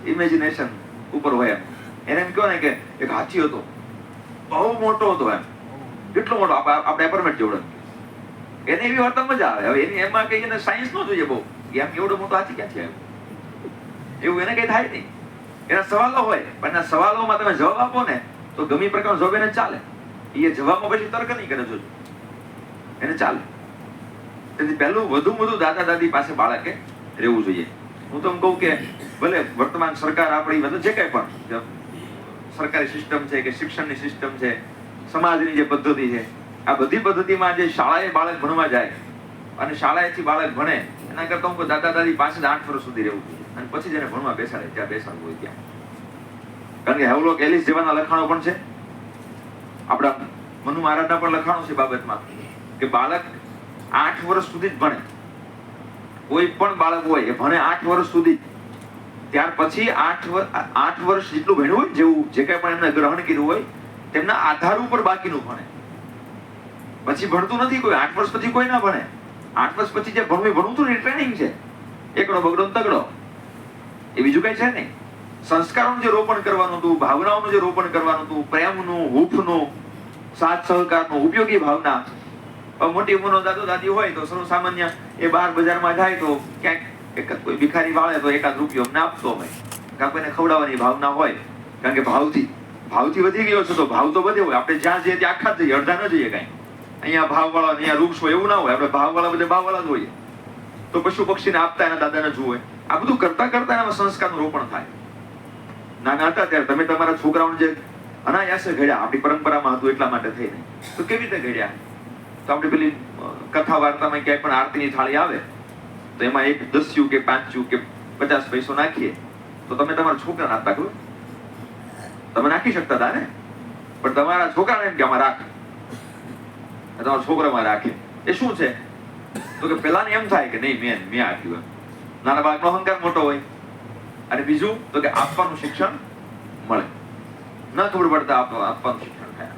ઇમેજિનેશન ઉપર હોય. એને એમ કહો ને કે એક હાથી હતો, બહુ મોટો હતો, એમ કેટલો મોટો, આપણે એપાર્ટમેન્ટ જેવડો. એને એવી વાર્તા મજા આવે. હવે એની એમાં કઈ એને સાયન્સ ન જોઈએ બહુ, એમ એવડો મોટો હાથી ક્યાંથી આવ્યો એવું એને કઈ થાય નહીં. એના સવાલો હોય, પણ એના સવાલોમાં તમે જવાબ આપો ને તો ગમે પ્રકારનો જવાબ એને ચાલે. એ જવાબમાં પછી તર્ક નહીં કરે, જોજો, એને ચાલે. તેથી પહેલું વધુ દાદા દાદી પાસે બાળકે રહેવું જોઈએ. હું તો એમ કહું કે ભલે વર્તમાન સરકાર આપણી મતલબ જે કઈ પણ સરકારી સિસ્ટમ છે કે શિક્ષણની સિસ્ટમ છે, સમાજની જે પદ્ધતિ છે, આ બધી પદ્ધતિમાં જે શાળાએ બાળક ભણવા જાય અને શાળાએથી બાળક ભણે એના કરતા હું દાદા દાદી પાસે 8 વર્ષ સુધી રહેવું જોઈએ. અને પછી જેને ભણવા બેસાડે ત્યાં બેસાડવું હોય ત્યાં. કારણ કે હેવલોક એલિસ જેવાના લખાણો પણ છે, આપણા મનુ મહારાજના પણ લખાણો છે બાબતમાં કે બાળક 8 વર્ષ સુધી જ ભણે. કોઈ પણ બાળક હોય એ ભણે 8 વર્ષ સુધી. ત્યાર પછી 8 વર્ષ જેટલું ભણ્યું હોય, જેવું જે કઈ પણ એમને ગ્રહણ કર્યું હોય તેમના આધાર ઉપર બાકીનું ભણે. પછી ભણતું નથી કોઈ. 8 વર્ષ પછી કોઈ ના ભણે. 8 વર્ષ પછી જે ભણવું હતું એ ટ્રેનિંગ છે. એકડો બગડો તગડો, એ બીજું કઈ છે નહીં. સંસ્કારોનું જે રોપણ કરવાનું હતું, ભાવનાઓનું જે રોપણ કરવાનું હતું, પ્રેમનું, હૂંફનું, સાથ સહકારનું, ઉપયોગી ભાવના. મોટી ઉંમરનો દાદો દાદી હોય તો સર્વસામાન્ય એ બહાર બજારમાં જાય તો ક્યાંક કોઈ ભિખારી વાળે તો એકાદ રૂપિયો અમને આપતો હોય, કાં કોઈને ખવડાવવાની ભાવના હોય. કારણ કે ભાવથી વધી ગયો છે તો ભાવ તો વધે હોય. આપણે જ્યાં જઈએ ત્યાં આખા જ જઈએ, અડધા ન જઈએ. કાંઈ અહીંયા ભાવવાળા, અહીંયા વૃક્ષ હોય એવું ના હોય. આપણે ભાવવાળા બધે ભાવવાળા જ હોઈએ. તો પશુ પક્ષીને આપતા એના દાદાને જુએ. આ બધું કરતા એનામાં સંસ્કારનું રોપણ થાય. નાના હતા ત્યારે તમે તમારા છોકરાઓને જે અનાયાસે ઘડ્યા, આપણી પરંપરામાં હતું એટલા માટે થઈ નહીં, તો કેવી રીતે ઘડ્યા? તો આપણે પેલી કથા વાર્તામાં ક્યાંય પણ આરતીની થાળી આવે તો એમાં 1 10 કે 5 કે 50 પૈસો નાખીએ તો તમે તમારા છોકરાને આપતા. ખબર? તમે નાખી શકતા હતા ને, પણ તમારા છોકરાને એમ કે આમાં રાખ, તમારા છોકરામાં રાખે. એ શું છે તો કે પેલાને એમ થાય કે નહીં મેં આપ્યું. નાના બાળકનો અહંકાર મોટો હોય. અને બીજું તો કે આપવાનું શિક્ષણ મળે. ન ખબર પડતા આપવાનું શિક્ષણ થાય.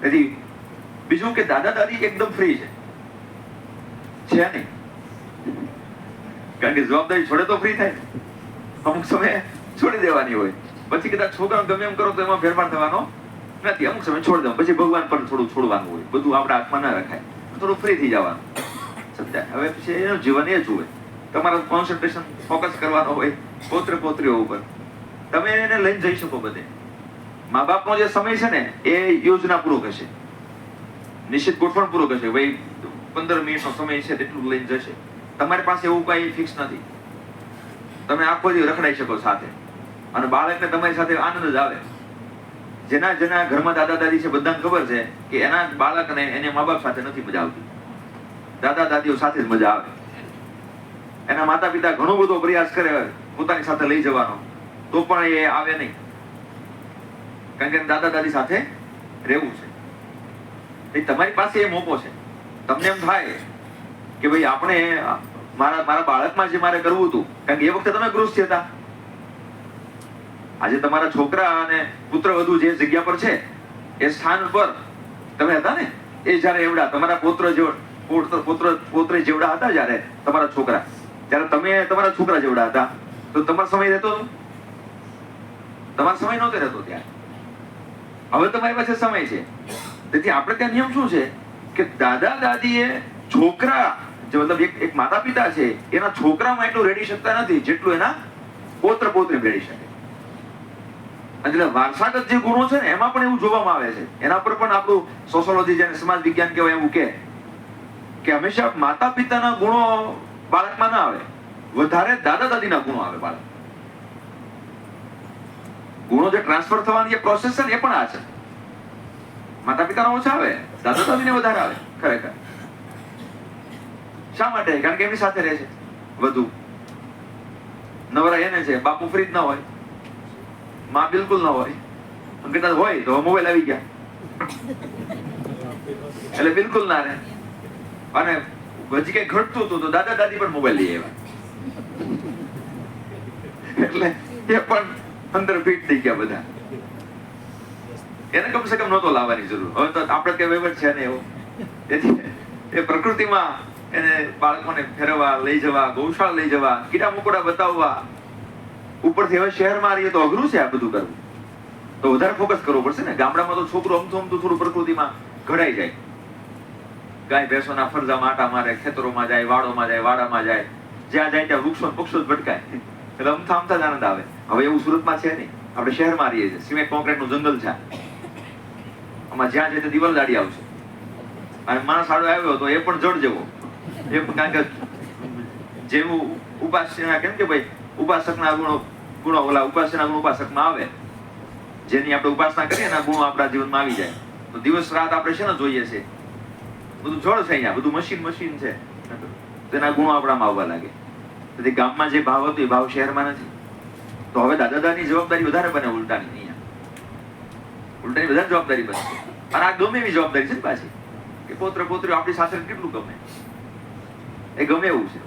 તેથી બીજું કે દાદા દાદી એકદમ ફ્રી છે નહીં. કારણ કે જવાબદારી છોડે તો ફ્રી થાય. અમુક સમયે છોડી દેવાની હોય. પછી કદાચ છોકરાને ગમે એમ કરો તો એમાં ફેરફાર થવાનો નથી. અમુક સમય છોડી દેવાનું. પછી ભગવાન પર થોડું છોડવાનું હોય. બધું આપણા હાથમાં ના રખાય. થોડું ફ્રી થઈ જવાનું. સમજાય? હવે પછી એનું જીવન એ જ હોય. તમારું કોન્સન્ટ્રેશન ફોકસ કરવાનો હોય પોત્રીઓ ઉપર. તમે એને લઈને જઈ શકો બધે. મા બાપનો જે સમય છે ને એ યોજના પૂરો કરશે. નિશ્ચિત ગોઠવણ પૂરો કરશે, ભાઈ 15 મિનિટનો સમય છે તેટલું લઈને જશે. તમારી પાસે એવું કઈ ફિક્સ નથી. તમે આખો દિવસ રખડાઈ શકો સાથે, અને બાળકને તમારી સાથે આનંદ જ આવે. જેના જેના ઘરમાં દાદા દાદી છે બધાને ખબર છે કે એના બાળકને એને મા બાપ સાથે નથી મજા આવતી, દાદા દાદીઓ સાથે જ મજા આવે. એના માતા પિતા ઘણો બધો પ્રયાસ કરે પોતાની સાથે લઈ જવાનો, તો પણ એ આવે નહીં, કારણ કે દાદા દાદી સાથે રહેવું છે. તમારી પાસે એ મોકો છે. તમને એમ થાય કે ભાઈ આપણે મારા બાળકમાં જે મારે કરવું હતું, કારણ કે એ વખતે તમે ગૃહસ્થ હતા. આજે તમારા છોકરા અને પુત્ર વધુ જે જગ્યા પર છે એ સ્થાન પર તમે હતા ને, એ જયારે એવડા તમારા પોત્ર જેવડા હતા, જયારે તમારા છોકરા, ત્યારે તમે તમારા છોકરા જેવડા હતા, તો તમારો સમય રહેતો હતો? તમારો સમય નહોતો રહેતો ત્યારે. હવે તમારી પાસે સમય છે. તેથી આપણે ત્યાં નિયમ શું છે કે દાદા દાદી એ છોકરા, મતલબ એક માતા પિતા છે એના છોકરામાં એટલું રેડી શકતા નથી જેટલું એના પોત્ર પોત્રી રેડી શકે. એટલે વારસાગત જે ગુણો છે ને એમાં પણ એવું જોવામાં આવે છે. એના પર પણ આપણું સોશિયોલોજી જેને સમાજ વિજ્ઞાન કહેવાય એવું કે હંમેશા માતા પિતાના ગુણો બાળકમાં ના આવે, વધારે દાદા દાદીના ગુણો આવે બાળક. ગુણો જે ટ્રાન્સફર થવાની જે પ્રોસેસ છે ને એ પણ આ છે. માતા પિતાના ઓછા આવે, દાદા દાદીને વધારે આવે ખરેખર. શા માટે? કારણ કે એમની સાથે રહે છે વધુ. નવરા એને છે, બાપુ ફ્રી જ ના હોય, માં બિલકુલ ના હોય, કદાચ હોય તો મોબાઈલ આવી ગયા એટલે બિલકુલ ના રહે. અને હજી કઈ ઘટતું હતું તો દાદા દાદી પણ મોબાઈલ લઈ આવ્યા, એટલે એ પણ અંદર ફિટ થઈ ગયા બધા. એને કમસે કમ નહોતો લાવવાની જરૂર. હવે તો આપણે કઈ વહીવટ છે ને એવો. તેથી એ પ્રકૃતિમાં એને બાળકોને ફેરવવા લઈ જવા, ગૌશાળા લઈ જવા, કીડા મકોડા બતાવવા. ઉપરથી હવે શહેરમાં રહીએ તો અઘરું છે આ બધું કરવું, તો વધારે ફોકસ કરવું પડશે ને. ગામડામાં તો છોકરું અમથું થોડું પ્રકૃતિમાં ઘડાઈ જાય, ગાય ભેંસોના ફરજામાં આટા મારે, ખેતરોમાં જાય, વાડોમાં જાય, વાડામાં જાય, જ્યાં જાય ત્યાં વૃક્ષો પક્ષો જ ભટકાય, એટલે અમથા જ આનંદ આવે. હવે એવું સુરતમાં છે નહીં. આપણે શહેરમાં રહીએ છીએ, સિમેન્ટ કોન્ક્રીટ નું જંગલ છે. આમાં જ્યાં જાય દિવાલ દાડી આવશે, અને માણસ આડો આવ્યો તો એ પણ જડ જેવો. એ કારણ કે જેવું ઉપાસના, કેમ કે ભાઈ ઉપાસકના ગુણો ઓલા ઉપાસના ગુણ ઉપાસકમાં આવે, જેની આપણે ઉપાસના કરીએ એના ગુણો આપણા જીવનમાં આવી જાય. તો દિવસ રાત આપણે છે ને જોઈએ છે, બધું જળ છે અહીંયા, બધું મશીન છે, તેના ગુણો આપણામાં આવવા લાગે. તેથી ગામમાં જે ભાવ હતો એ ભાવ શહેરમાં નથી. તો હવે દાદા દાદાની જવાબદારી વધારે બને ઉલટાની. અહીંયા ઉલટાની વધારે જવાબદારી બને. અને આ ગમે એવી જવાબદારી છે ને પાછી, કે પોત્ર પોત્રીઓ આપણી સાથે કેટલું ગમે, એ ગમે એવું છે.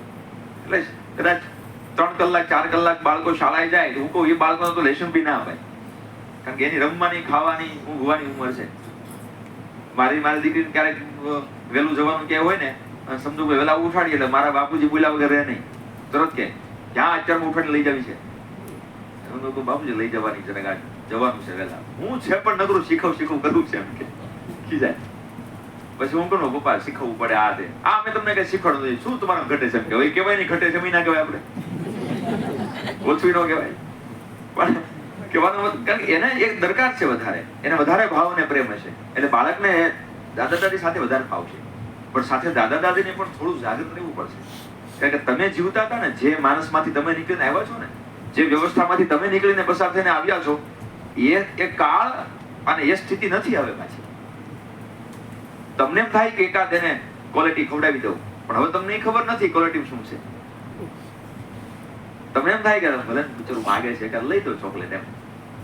એટલે કદાચ 3 કલાક 4 કલાક બાળકો શાળાએ જાય તો હું કહું એ બાળકોને તો લેશન બી ના અપાય, કારણ કે એની રમવાની, ખાવાની, ઊંઘવાની ઉંમર છે. મારી દીકરીને ક્યારેક વહેલું જવાનું કે હોય ને, સમજો કે વહેલા ઉઠાડીએ એટલે મારા બાપુજી બોલ્યા વગર રહે નહીં, તરત કે ક્યાં અત્યારમાં ઉઠાડીને લઈ જવી છે. બાપુજી લઈ જવાની છે, જવાનું છે વહેલા. હું છે પણ નકરું શીખવું કરવું છે એમ કે ખીજાય. પછી હું કહું પપ્પા શીખવવું પડે આ તે, આ મેં તમને કઈ શીખવાડું નથી, શું તમારું ઘટે છે એમ કે કહેવાય નહીં, ઘટે જમી ના કહેવાય, આપણે ઓછું ન કહેવાય. પણ કહેવાનું કારણ કે એને એક દરકાર છે વધારે, એને વધારે ભાવ અને પ્રેમ હશે, એટલે બાળકને દાદા દાદી સાથે વધારે ભાવ છે. પણ સાથે દાદા દાદીને પણ થોડું જાગૃત રહેવું પડશે, કારણ કે તમે જીવતા હતા ને, જે માણસમાંથી તમે નીકળીને આવ્યા છો ને, જે વ્યવસ્થામાંથી તમે નીકળીને પસાર થઈને આવ્યા છો, એ કાળ અને એ સ્થિતિ નથી હવે પાછી. તમને એમ થાય કે એકાદ એને ક્વોલિટી ખવડાવી દઉં, પણ હવે તમને ખબર નથી ક્વોલિટી શું છે. તમને એમ થાય કે ભલે બિચારું માગે છે કે લઈ દો ચોકલેટ એમ,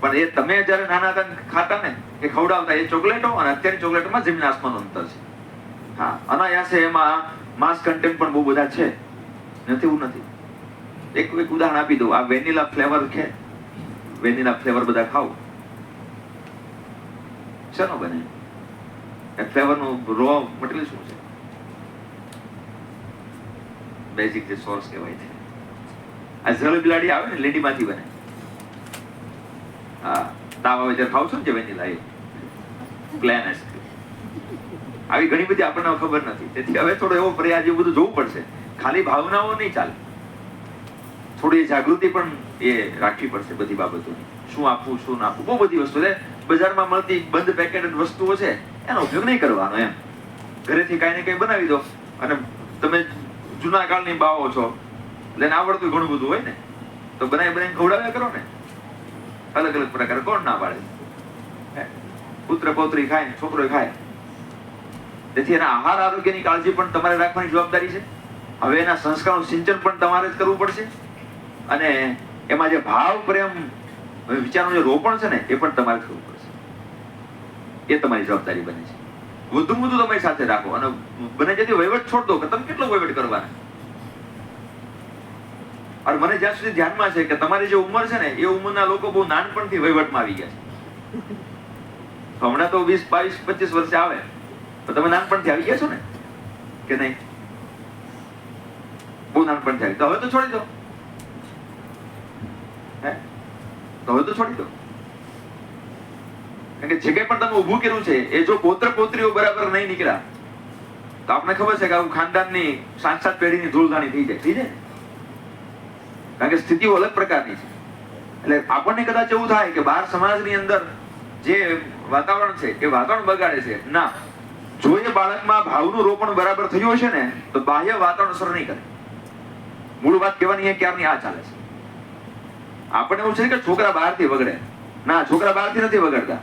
પણ એ તમે જયારે નાના હતા ખાતા ને એ ખવડાવતા એ ચોકલેટો અને અત્યારની ચોકલેટોમાં જમીન આસમાનનું અંતર છે. હા, અનાયાસે એમાં માસ કન્ટેન્ટ પણ બહુ બધા છે, નથી એવું નથી. એક ઉદાહરણ આપી દઉં. આ વેનીલા ફ્લેવર છે, વેનીલા ફ્લેવર બધા ખાવ, શેનો બને? ફ્લેવર નું રો મટીરિયલ શું છે? બેઝિક જે સોર્સ કહેવાય છે, આ જળ બિલાડી આવે ને લીંડી માંથી બને. હા, તાવ આવે ત્યારે ખાવ છો ને જે વેનીલા, એ પ્લેન આવી ઘણી બધી આપણને ખબર નથી. તેથી હવે થોડો એવો પ્રયાસ એવું બધું જોવું પડશે. ખાલી ભાવનાઓ નહીં ચાલે, થોડી જાગૃતિ પણ એ રાખવી પડશે બધી બાબતોની. શું આપવું, શું ના આપવું, બહુ બધી વસ્તુ છે. બજારમાં મળતી બંધ પેકેટ વસ્તુઓ છે, એનો ઉપયોગ નહીં કરવાનો એમ. ઘરેથી કાંઈ ને કંઈ બનાવી દો. અને તમે જૂના કાળની બાવો છો એટલે આવડતું ઘણું બધું હોય ને, તો બનાવીને ખવડાવ્યા કરો ને અલગ અલગ પ્રકાર. કોણ ના પાડે? પુત્ર પૌત્રી ખાય, છોકરો ખાય. તેથી એના આહાર આરોગ્યની કાળજી પણ તમારે રાખવાની જવાબદારી છે. હવે એના સંસ્કારનું સિંચન પણ તમારે જ કરવું પડશે. અને એમાં જે ભાવ પ્રેમ વિચારનું જે રોપણ છે ને એ પણ તમારે કરવું પડશે. એ તમારી જવાબદારી બને છે. વધુ બધું તમારી સાથે રાખો અને બને જતી વહીવટ છોડ દો કે તમે કેટલો વહીવટ કરવાના. અને મને જ્યાં સુધી ધ્યાનમાં છે કે તમારી જે ઉંમર છે ને એ ઉંમરના લોકો બહુ નાનપણથી વહીવટમાં આવી ગયા છે. હમણાં તો 20, 22, 25 વર્ષે આવે તો તમે નાનપણથી આવી ગયા છો ને કે નહીં? બહુ નાનપણથી આવી તો હવે તો છોડી દો. તો હવે તો છોડી દો. કારણ કે જે કંઈ પણ તમે ઊભું કર્યું છે એ જો પૌત્ર પૌત્રીઓ બરાબર નહીં નીકળ્યા તો આપણે ખબર છે કે આવું ખાનદાનની 7 પેઢીની ધૂળધાણી થઈ જાય. કારણ કે સ્થિતિઓ અલગ પ્રકારની છે. એટલે આપણને કદાચ એવું થાય કે બહાર સમાજની અંદર જે વાતાવરણ છે એ વાતાવરણ બગાડે છે. ના, જો એ બાળકમાં ભાવનું રોપણ બરાબર થયું હશે ને તો બાહ્ય વાતાવરણ અસર નહીં કરે. મૂળ વાત કહેવાની ક્યારની આ ચાલે છે. આપણને એવું છે કે છોકરા બહારથી બગડે. ના, છોકરા બહારથી નથી બગડતા.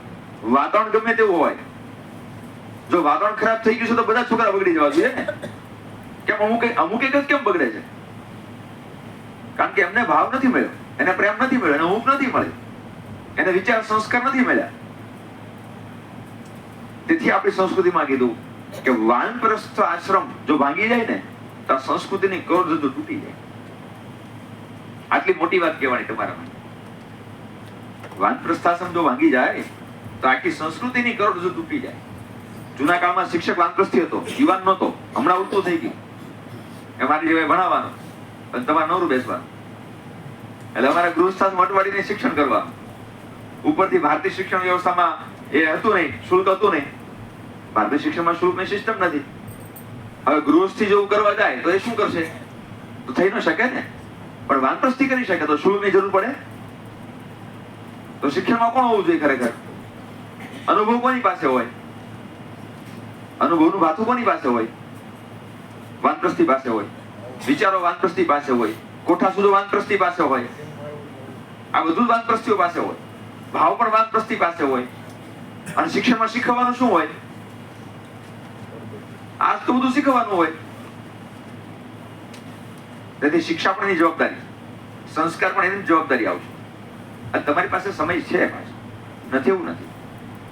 વાતાવરણ ગમે તેવું હોય, જો વાતાવરણ ખરાબ થઈ ગયું છે તો બધા છોકરા બગડી જવા જોઈએ ને. કેમ અમુક એક જ કેમ બગડે છે? કારણ કે એમને ભાવ નથી મળ્યો, એને પ્રેમ નથી મળ્યો, એને ઊંઘ નથી મળી, એને વિચાર સંસ્કાર નથી મળ્યા. તેથી આપણી સંસ્કૃતિમાં કીધું કે વાનપ્રસ્થ આશ્રમ જો ભાંગી જાય ને તો સંસ્કૃતિની કરોડ તૂટી જાય. આટલી મોટી વાત કહેવાની તમારા માટે. વાનપ્રસ્થ આશ્રમ જો ભાંગી જાય તો આખી સંસ્કૃતિની કરોડ તૂટી જાય. જૂના કાળમાં શિક્ષક વાનપ્રસ્થી હતો, યુવાન નહોતો. હમણાં ઉલટું થઈ ગયું. એ મારી જેવાય ભણાવવાનું અને તમારે નવરું બેસવાનું. એટલે અમારા ગૃહસ્થાન મટવાડીને શિક્ષણ કરવાનું. ઉપરથી ભારતીય શિક્ષણ વ્યવસ્થામાં એ હતું નહીં, શુલ્ક હતું નહીં. ભારતીય શિક્ષણમાં શુલ્કની સિસ્ટમ નથી. હવે ગૃહસ્થી જેવું કરવા જાય તો એ શું કરશે? તો થઈ ન શકે ને. પણ વાનપ્રસ્થી કરી શકે તો શુલ્કની જરૂર પડે. તો શિક્ષણમાં કોણ હોવું જોઈએ ખરેખર? અનુભવ કોની પાસે હોય? અનુભવનું ભાથું કોની પાસે હોય? વાનપ્રસ્થી પાસે હોય. વિચારો વાનપ્રસ્થી પાસે હોય. કોઠા સુધી વાનપ્રસ્થી પાસે હોય. આ બધું વાનપ્રસ્થીઓ પાસે હોય. ભાવ પણ વાનપ્રસ્થી પાસે હોય. અને શિક્ષણમાં શીખવાનું શું હોય? આજ તો બધું શીખવાનું હોય. તેથી શિક્ષા પણ એની જવાબદારી, સંસ્કાર પણ એની જવાબદારી આવશે. અને તમારી પાસે સમય છે પાછો, નથી એવું નથી.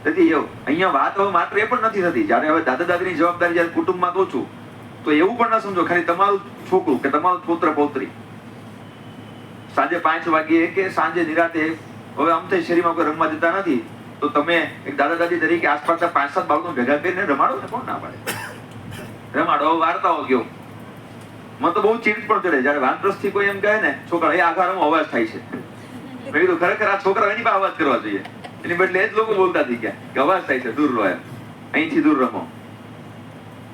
તેથી અહીંયા વાત હવે માત્ર એ પણ નથી થતી. જયારે હવે દાદા દાદીની જવાબદારી જયારે કુટુંબમાં કહું છું તો એવું પણ ના સમજો ખાલી તમારું છોકરું કે તમારું પુત્ર પૌત્રી સાંજે 5 વાગ્યે કે સાંજે નિરાતે હવે આમ થઈ શેરીમાં કોઈ રમવા જતા નથી તો તમે એક દાદા દાદી તરીકે આસપાસના 5-7 બાળકો ભેગા કરીને રમાડો ને. કોણ ના પાડે? રમાડો. વાર્તાઓ કયો. મને તો બહુ ચીડ પણ ચડે જયારે વાનપ્રસ્થી કોઈ એમ કહે ને છોકરા એ આઘારમાં અવાજ થાય છે. મેં કીધું ખરેખર આ છોકરા એની પાસે અવાજ કરવા જોઈએ. એની બદલે એ જ લોકો બોલતા થઈ ગયા કે અવાજ થાય છે, દૂર રહો, એમ અહીંથી દૂર રમો.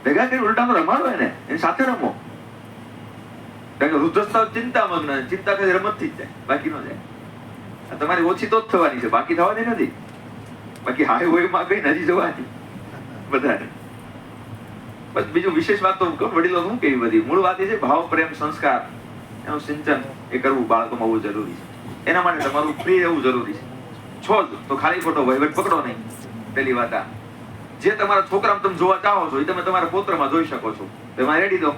ભેગા કરી ઉલટાનો રમાડો એને, એની સાથે રમો. કારણ કે વૃદ્ધસ્થાવ ચિંતામગ્ન, ચિંતા કરી રમતથી જ જાય, બાકી ન જાય. તમારી ઓછી તો જ થવાની છે, બાકી થવાની નથી. બાકી હાઈવેમાં કઈ નથી જવાની બધાને. બસ બીજું વિશેષ વાત તો વડીલો શું કેવી બધી મૂળ વાત એ છે ભાવ પ્રેમ સંસ્કાર એનું સિંચન એ કરવું બાળકોમાં બહુ જરૂરી છે. એના માટે તમારું ફ્રી રહેવું જરૂરી છે. છો જ તો ખાલી ખોટો વહીવટ પકડો નહીં. પેલી વાત આ જે તમારા છોકરામાં તમે જોવા ચાહો છો એ તમે તમારા પુત્રમાં જોઈ શકો છો. એમાં રેડી દો.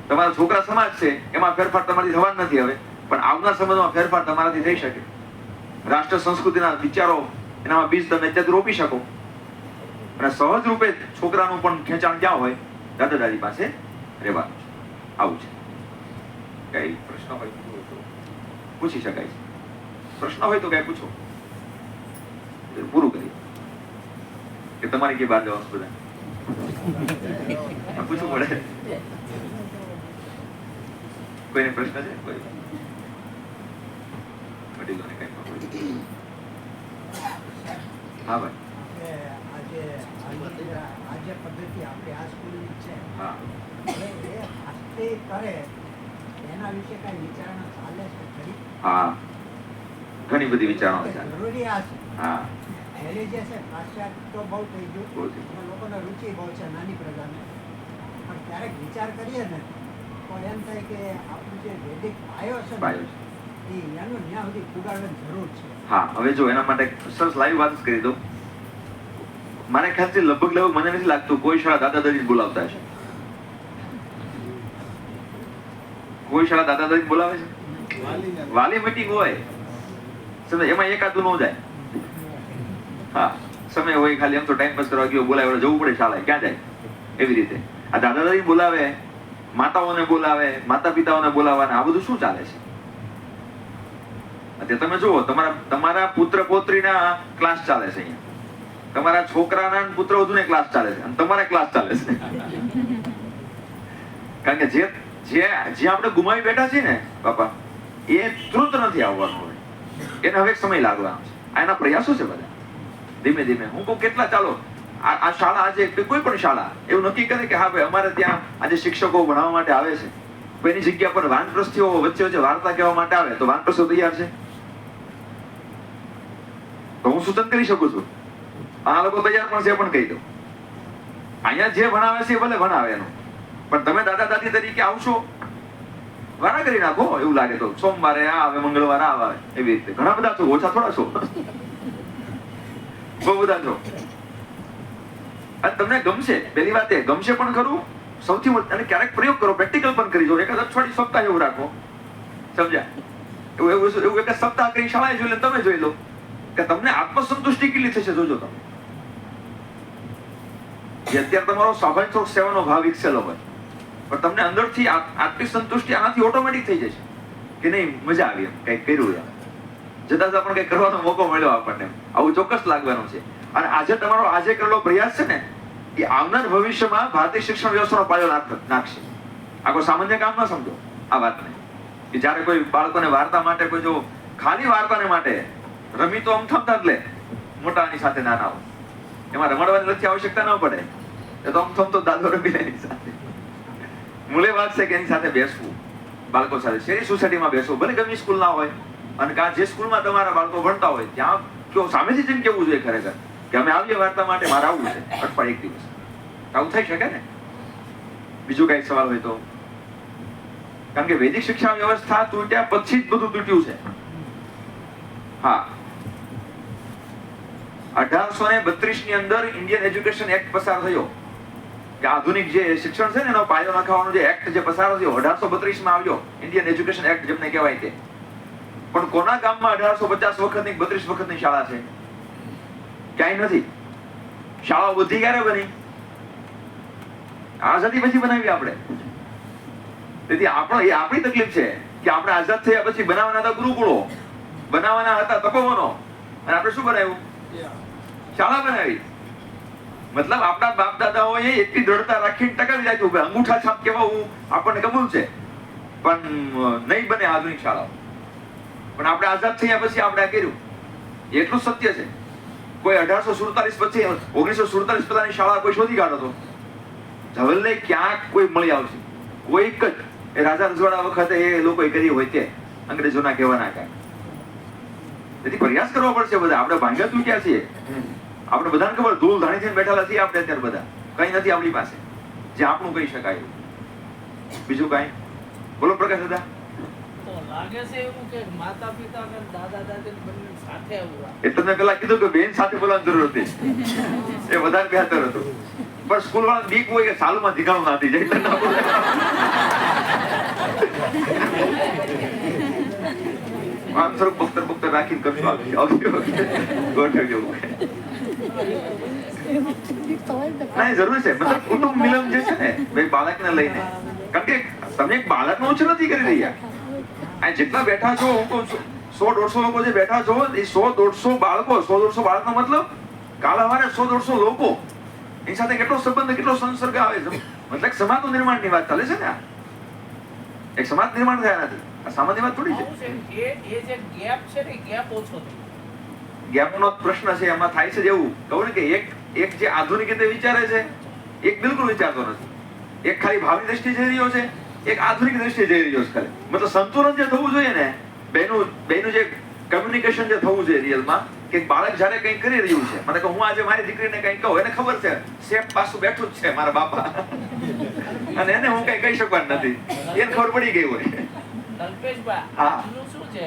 તમારા છોકરા સમાજ છે એમાં ફેરફાર તમારાથી થવાનો નથી હવે, પણ આવનાર સમયમાં ફેરફાર તમારાથી થઈ શકે. રાષ્ટ્ર સંસ્કૃતિના વિચારો એનામાં બીજ તમે અત્યારે રોપી શકો. અને સહજ રૂપે છોકરાનું પણ ખેંચાણ ક્યાં હોય? દાદા દાદી પાસે રહેવાનું છે. આવું છે. કઈ પ્રશ્ન હોય તો પૂછી શકાય છે. પ્રશ્ન હોય તો કઈ પૂછો, પૂરું કરી કે તમારી કે બહાર જવાનું બધા પૂછવું પડે. કોઈને પ્રશ્ન છે? કોઈ વડીલોને કઈ? હા ભાઈ. આજે પદ્ધતિ આપણી આ સ્કૂલની છે. હા. હવે એ આસ્તે કરે એના વિશે કઈ વિચારણા ચાલે છે ખરી? હા, ઘણી બધી વિચારણા ચાલે. જરૂરી આ છે. હા, પહેલી જે છે પાશ્ચાત્ય તો બહુ થઈ બહુ ગયું થઈ ગયું. અને લોકોને રુચિ બહુ છે નાની પ્રજાને. પણ ક્યારેક વિચાર કરીએ ને તો એમ થાય કે આપણું જે વૈદિક પાયો છે ને પાયો છે. એનું ત્યાં સુધી પુગાડવાની જરૂર છે. હા, હવે જો એના માટે સરસ લાઈવ વાત જ કરી દઉં. મારે ખ્યાલથી લગભગ મને નથી લાગતું કોઈ શાળા દાદા દાદી બોલાવતા છે. કોઈ શાળા દાદા દાદી બોલાવે છે? વાલી મીટિંગ હોય સમજ, એમાં એકાદું ન જાય. હા, સમય હોય ખાલી એમ તો ટાઈમ પાસ કરવા ગયો બોલાવે જવું પડે શાળાએ, ક્યાં જાય? એવી રીતે આ દાદા દાદી બોલાવે, માતાઓને બોલાવે, માતા પિતાઓને બોલાવવાના, આ બધું શું ચાલે છે? અત્યારે તમે જુઓ તમારા પુત્ર પોત્રીના ક્લાસ ચાલે છે અહીંયા, તમારા છોકરાના પુત્ર વધુને ક્લાસ ચાલે છે અને તમારા ક્લાસ ચાલે છે. કારણ કે જે આપણે ગુમાવી બેઠા છીએ ને બાપા, એ તુરંત નથી આવવાનું હોય, એને હવે સમય લાગવાનો છે. આ એના પ્રયાસો છે બધા, ધીમે ધીમે. હું કહું કેટલા, ચાલો આ શાળા આજે કોઈ પણ શાળા એવું નક્કી કરે કે હા ભાઈ અમારે ત્યાં આજે શિક્ષકો ભણાવવા માટે આવે છે, તો એની જગ્યા પર વાનપ્રસ્થીઓ વચ્ચે વચ્ચે વાર્તા કહેવા માટે આવે તો વાનપ્રસ્થીઓ તૈયાર છે? તો હું સૂચન કરી શકું છું, આ લોકો તૈયાર પણ છે, પણ કહી દઉં અહીંયા જે ભણાવે છે એ ભલે ભણાવે એનું, પણ તમે દાદા દાદી તરીકે આવશો, વારા કરી નાખો એવું લાગે તો. સોમવારે આ આવે, મંગળવારે આ આવે, એવી રીતે. ઘણા બધા છો, ઓછા થોડા છો, બહુ બધા છો. અને તમને ગમશે, પહેલી વાત એ ગમશે પણ ખરું, સૌથી અને ક્યારેક પ્રયોગ કરો, પ્રેક્ટિકલ પણ કરી જો. એકાદ અઠવાડિયું સપ્તાહ એવું રાખો, સમજ્યા? એવું એક સપ્તાહ કરી શાળાએ જોઈ લે, તમે જોઈ લો કે તમને આત્મસંતુષ્ટિ કેટલી થશે, જોજો તમે. અત્યારે તમારો સ્વાભાવિક સેવાનો ભાવ વિકસેલો હોય, પણ તમને અંદરથી આત્મિક સંતુષ્ટિ આનાથી ઓટોમેટિક થઈ જશે કે નહીં, મજા આવી, એમ કંઈક કર્યું, એમ જતા જતા પણ કંઈક કરવાનો મોકો મળ્યો આપણને, આવું ચોક્કસ લાગવાનું છે. અને આજે તમારો આજે કરેલો પ્રયાસ છે ને, એ આવનાર ભવિષ્યમાં ભારતીય શિક્ષણ વ્યવસ્થાનો પાયો નાખશે. આ કોઈ સામાન્ય કામ ના સમજો આ વાતને, કે જ્યારે કોઈ બાળકોને વાર્તા માટે કોઈ જો ખાલી વાર્તાને માટે રમી તો અમથમતા જ લે, મોટાની સાથે નાનાઓ, એમાં રમાડવાની નથી આવશ્યકતા ન પડે, એ તો અમથમતો દાદો રમી લે એની સાથે. મૂળે વાત છે કે એની સાથે બેસવું, બાળકો સાથે શેરી સોસાયટીમાં બેસવું, ભલે ગમે સ્કૂલ ના હોય, અને જે સ્કૂલમાં તમારા બાળકો ભણતા હોય ત્યાં કેવું સામેથી જઈને કેવું જોઈએ ખરેખર કે અમે આવીએ વાર્તા માટે, મારે આવવું છે અઠવાડિયે એક દિવસ. આવું થઈ શકે ને? બીજું કઈ સવાલ હોય તો? કારણ કે વૈદિક શિક્ષણ વ્યવસ્થા તૂટ્યા પછી જ બધું તૂટ્યું છે. હા, 1832 ની અંદર ઇન્ડિયન એજ્યુકેશન એક્ટ પસાર થયો, કે આધુનિક જે શિક્ષણ છે ને એનો પાયો નખાવાનો જે એક્ટ જે પસાર થયો 1832 માં આવ્યો, ઇન્ડિયન એજ્યુકેશન એક્ટ જેમને કહેવાય તે. પણ કોના ગામમાં 1850 વખતની 32 વખતની શાળા છે? ક્યાંય નથી. શાળાઓ બધી ક્યારે બની? આઝાદી પછી બનાવી આપણે. તેથી આપણી તકલીફ છે કે આપણે આઝાદ થયા પછી બનાવવાના હતા ગુરુકુળો, બનાવવાના હતા તપોવનો, અને આપણે શું બનાવ્યું? શાળા બનાવી. મતલબ આપણા બાપ દાદાઓએ એટલી દ્રઢતા રાખીને ટકાવી રાખ્યું કે અંગૂઠા છાપ કહેવાવું આપણને કબૂલ છે, પણ નહીં બને આધુનિક શાળાઓ. પણ આપણે આઝાદ થયા પછી આપણે આ કર્યું, એટલું સત્ય છે. કોઈ 1847 પછી 1947 પહેલાની શાળા કોઈ શોધી કાઢો તો ધવલને ક્યાંક કોઈ મળી આવશે, કોઈક જ. એ રાજા રજવાડા વખતે એ લોકોએ કરી હોય તે અંગ્રેજોના કહેવાના કાંઈ. તેથી પ્રયાસ કરવો પડશે બધા. આપણે ભાંગ્યા તૂટ્યા છીએ, આપણે બધાને ખબર, ધૂળ ધાણી થઈને બેઠેલા છીએ આપણે અત્યારે બધા. કઈ નથી આપણી પાસે જે આપણું કહી શકાય. બીજું કઈ બોલો પ્રકાશ દાદા. લાગે છે એવું કે માતા પિતા અને દાદા દાદી બંને સાથે આવવા. એટલે મેં પેલા કીધું કે બેન સાથે બોલવાની જરૂર હતી, એ વધારે બહેતર હતું. પણ સ્કૂલ વાળા બીક હોય કે સાલુમાં ધીકાણું ના થઈ જાય એટલે ના બોલે. આમ થોડુંક બખ્તર રાખીને કરશું, ગોઠવજો. ના, એ જરૂર છે. મતલબ કુટુંબ મિલન જે છે ને ભાઈ બાળકને લઈને, કારણ કે તમે એક બાળકનો ઉછેર નથી કરી રહ્યા. આ જેટલા બેઠા છો, હું કહું છું 100-150 લોકો જે બેઠા છો, એ 100-150 બાળકો, 100-150 બાળકનો મતલબ કાલ સવારે 100-150 લોકો, એની સાથે કેટલો સંબંધ, કેટલો સંસર્ગ આવે છે. મતલબ સમાજનું નિર્માણની વાત ચાલે છે ને. આ એક સમાજ નિર્માણ થયા નથી, આ સામાન્ય વાત થોડી છે. એ જે ગેપ છે ને, ગેપ ઓછો થયો. ગેપનો પ્રશ્ન છે, એમાં થાય છે એવું કહું ને કે એક જે આધુનિક રીતે વિચારે છે, એક બિલકુલ વિચારતો નથી. એક ખાલી ભાવની દ્રષ્ટિએ જઈ રહ્યો છે, એક આધુનિક દ્રષ્ટિએ જઈ રહ્યો છે ખાલી. મતલબ સંતુલન જે થવું જોઈએ ને, બેનું જે કમ્યુનિકેશન જે થવું જોઈએ રિયલમાં, કે બાળક જ્યારે કંઈ કરી રહ્યું છે, મને કહું હું આજે મારી દીકરીને કંઈ કહું, એને ખબર છે શેફ પાછું બેઠું જ છે મારા બાપા, અને એને હું કંઈ કહી શકવાનું નથી, એને ખબર પડી ગઈ હોય. કલ્પેશભાઈ, હા. આજનું શું છે,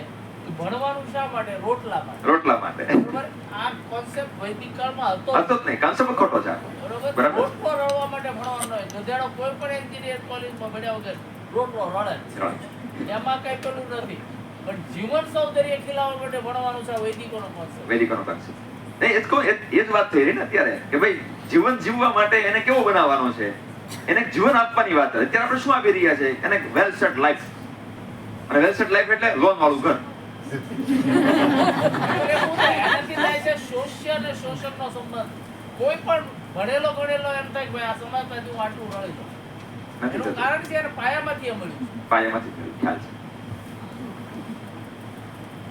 ભણવાનું શા માટે? રોટલા માટે. રોટલા માટે. બરોબર? આ કોન્સેપ્ટ વૈદિક કાળમાં હતો હતો જ નહીં, કોન્સેપ્ટ ખોટો છે. બરોબર? બરાબર. રોટલો રળવા માટે ભણવાનું હોય. ગધેડો કોઈ પણ એન્જિનિયર કોલેજમાં ભણ્યા વગર રોટલો રળે જ છે. એમાં કઈ પેલું નથી, પણ જીવન સૌંદર્ય ખીલાવવા માટે ભણવાનું છે. આ વૈદિકોનો કોન્સેપ્ટ. વૈદિકોનો concept. નહીં, એ જ વાત થઈ રહી ને અત્યારે કે ભાઈ જીવન જીવવા માટે એને કેવો બનાવવાનો છે, એને એક જીવન આપવાની વાત. અત્યારે આપણે શું આપી રહ્યા છે? એને વેલ સેટ લાઈફ. અને વેલ સેટ લાઈફ એટલે લોન વાળું ઘર. એનાથી થાય છે શોષ્ય અને શોષણનો સંબંધ. કોઈ પણ ભણેલો ગણેલો એમ થાય કે ભાઈ આ સમાજમાંથી હું આટલું રળી જાઉં. નથી એનું થતું. કારણ છે એને પાયામાંથી એ મળ્યું. પાયામાંથી થયું, ખ્યાલ છે.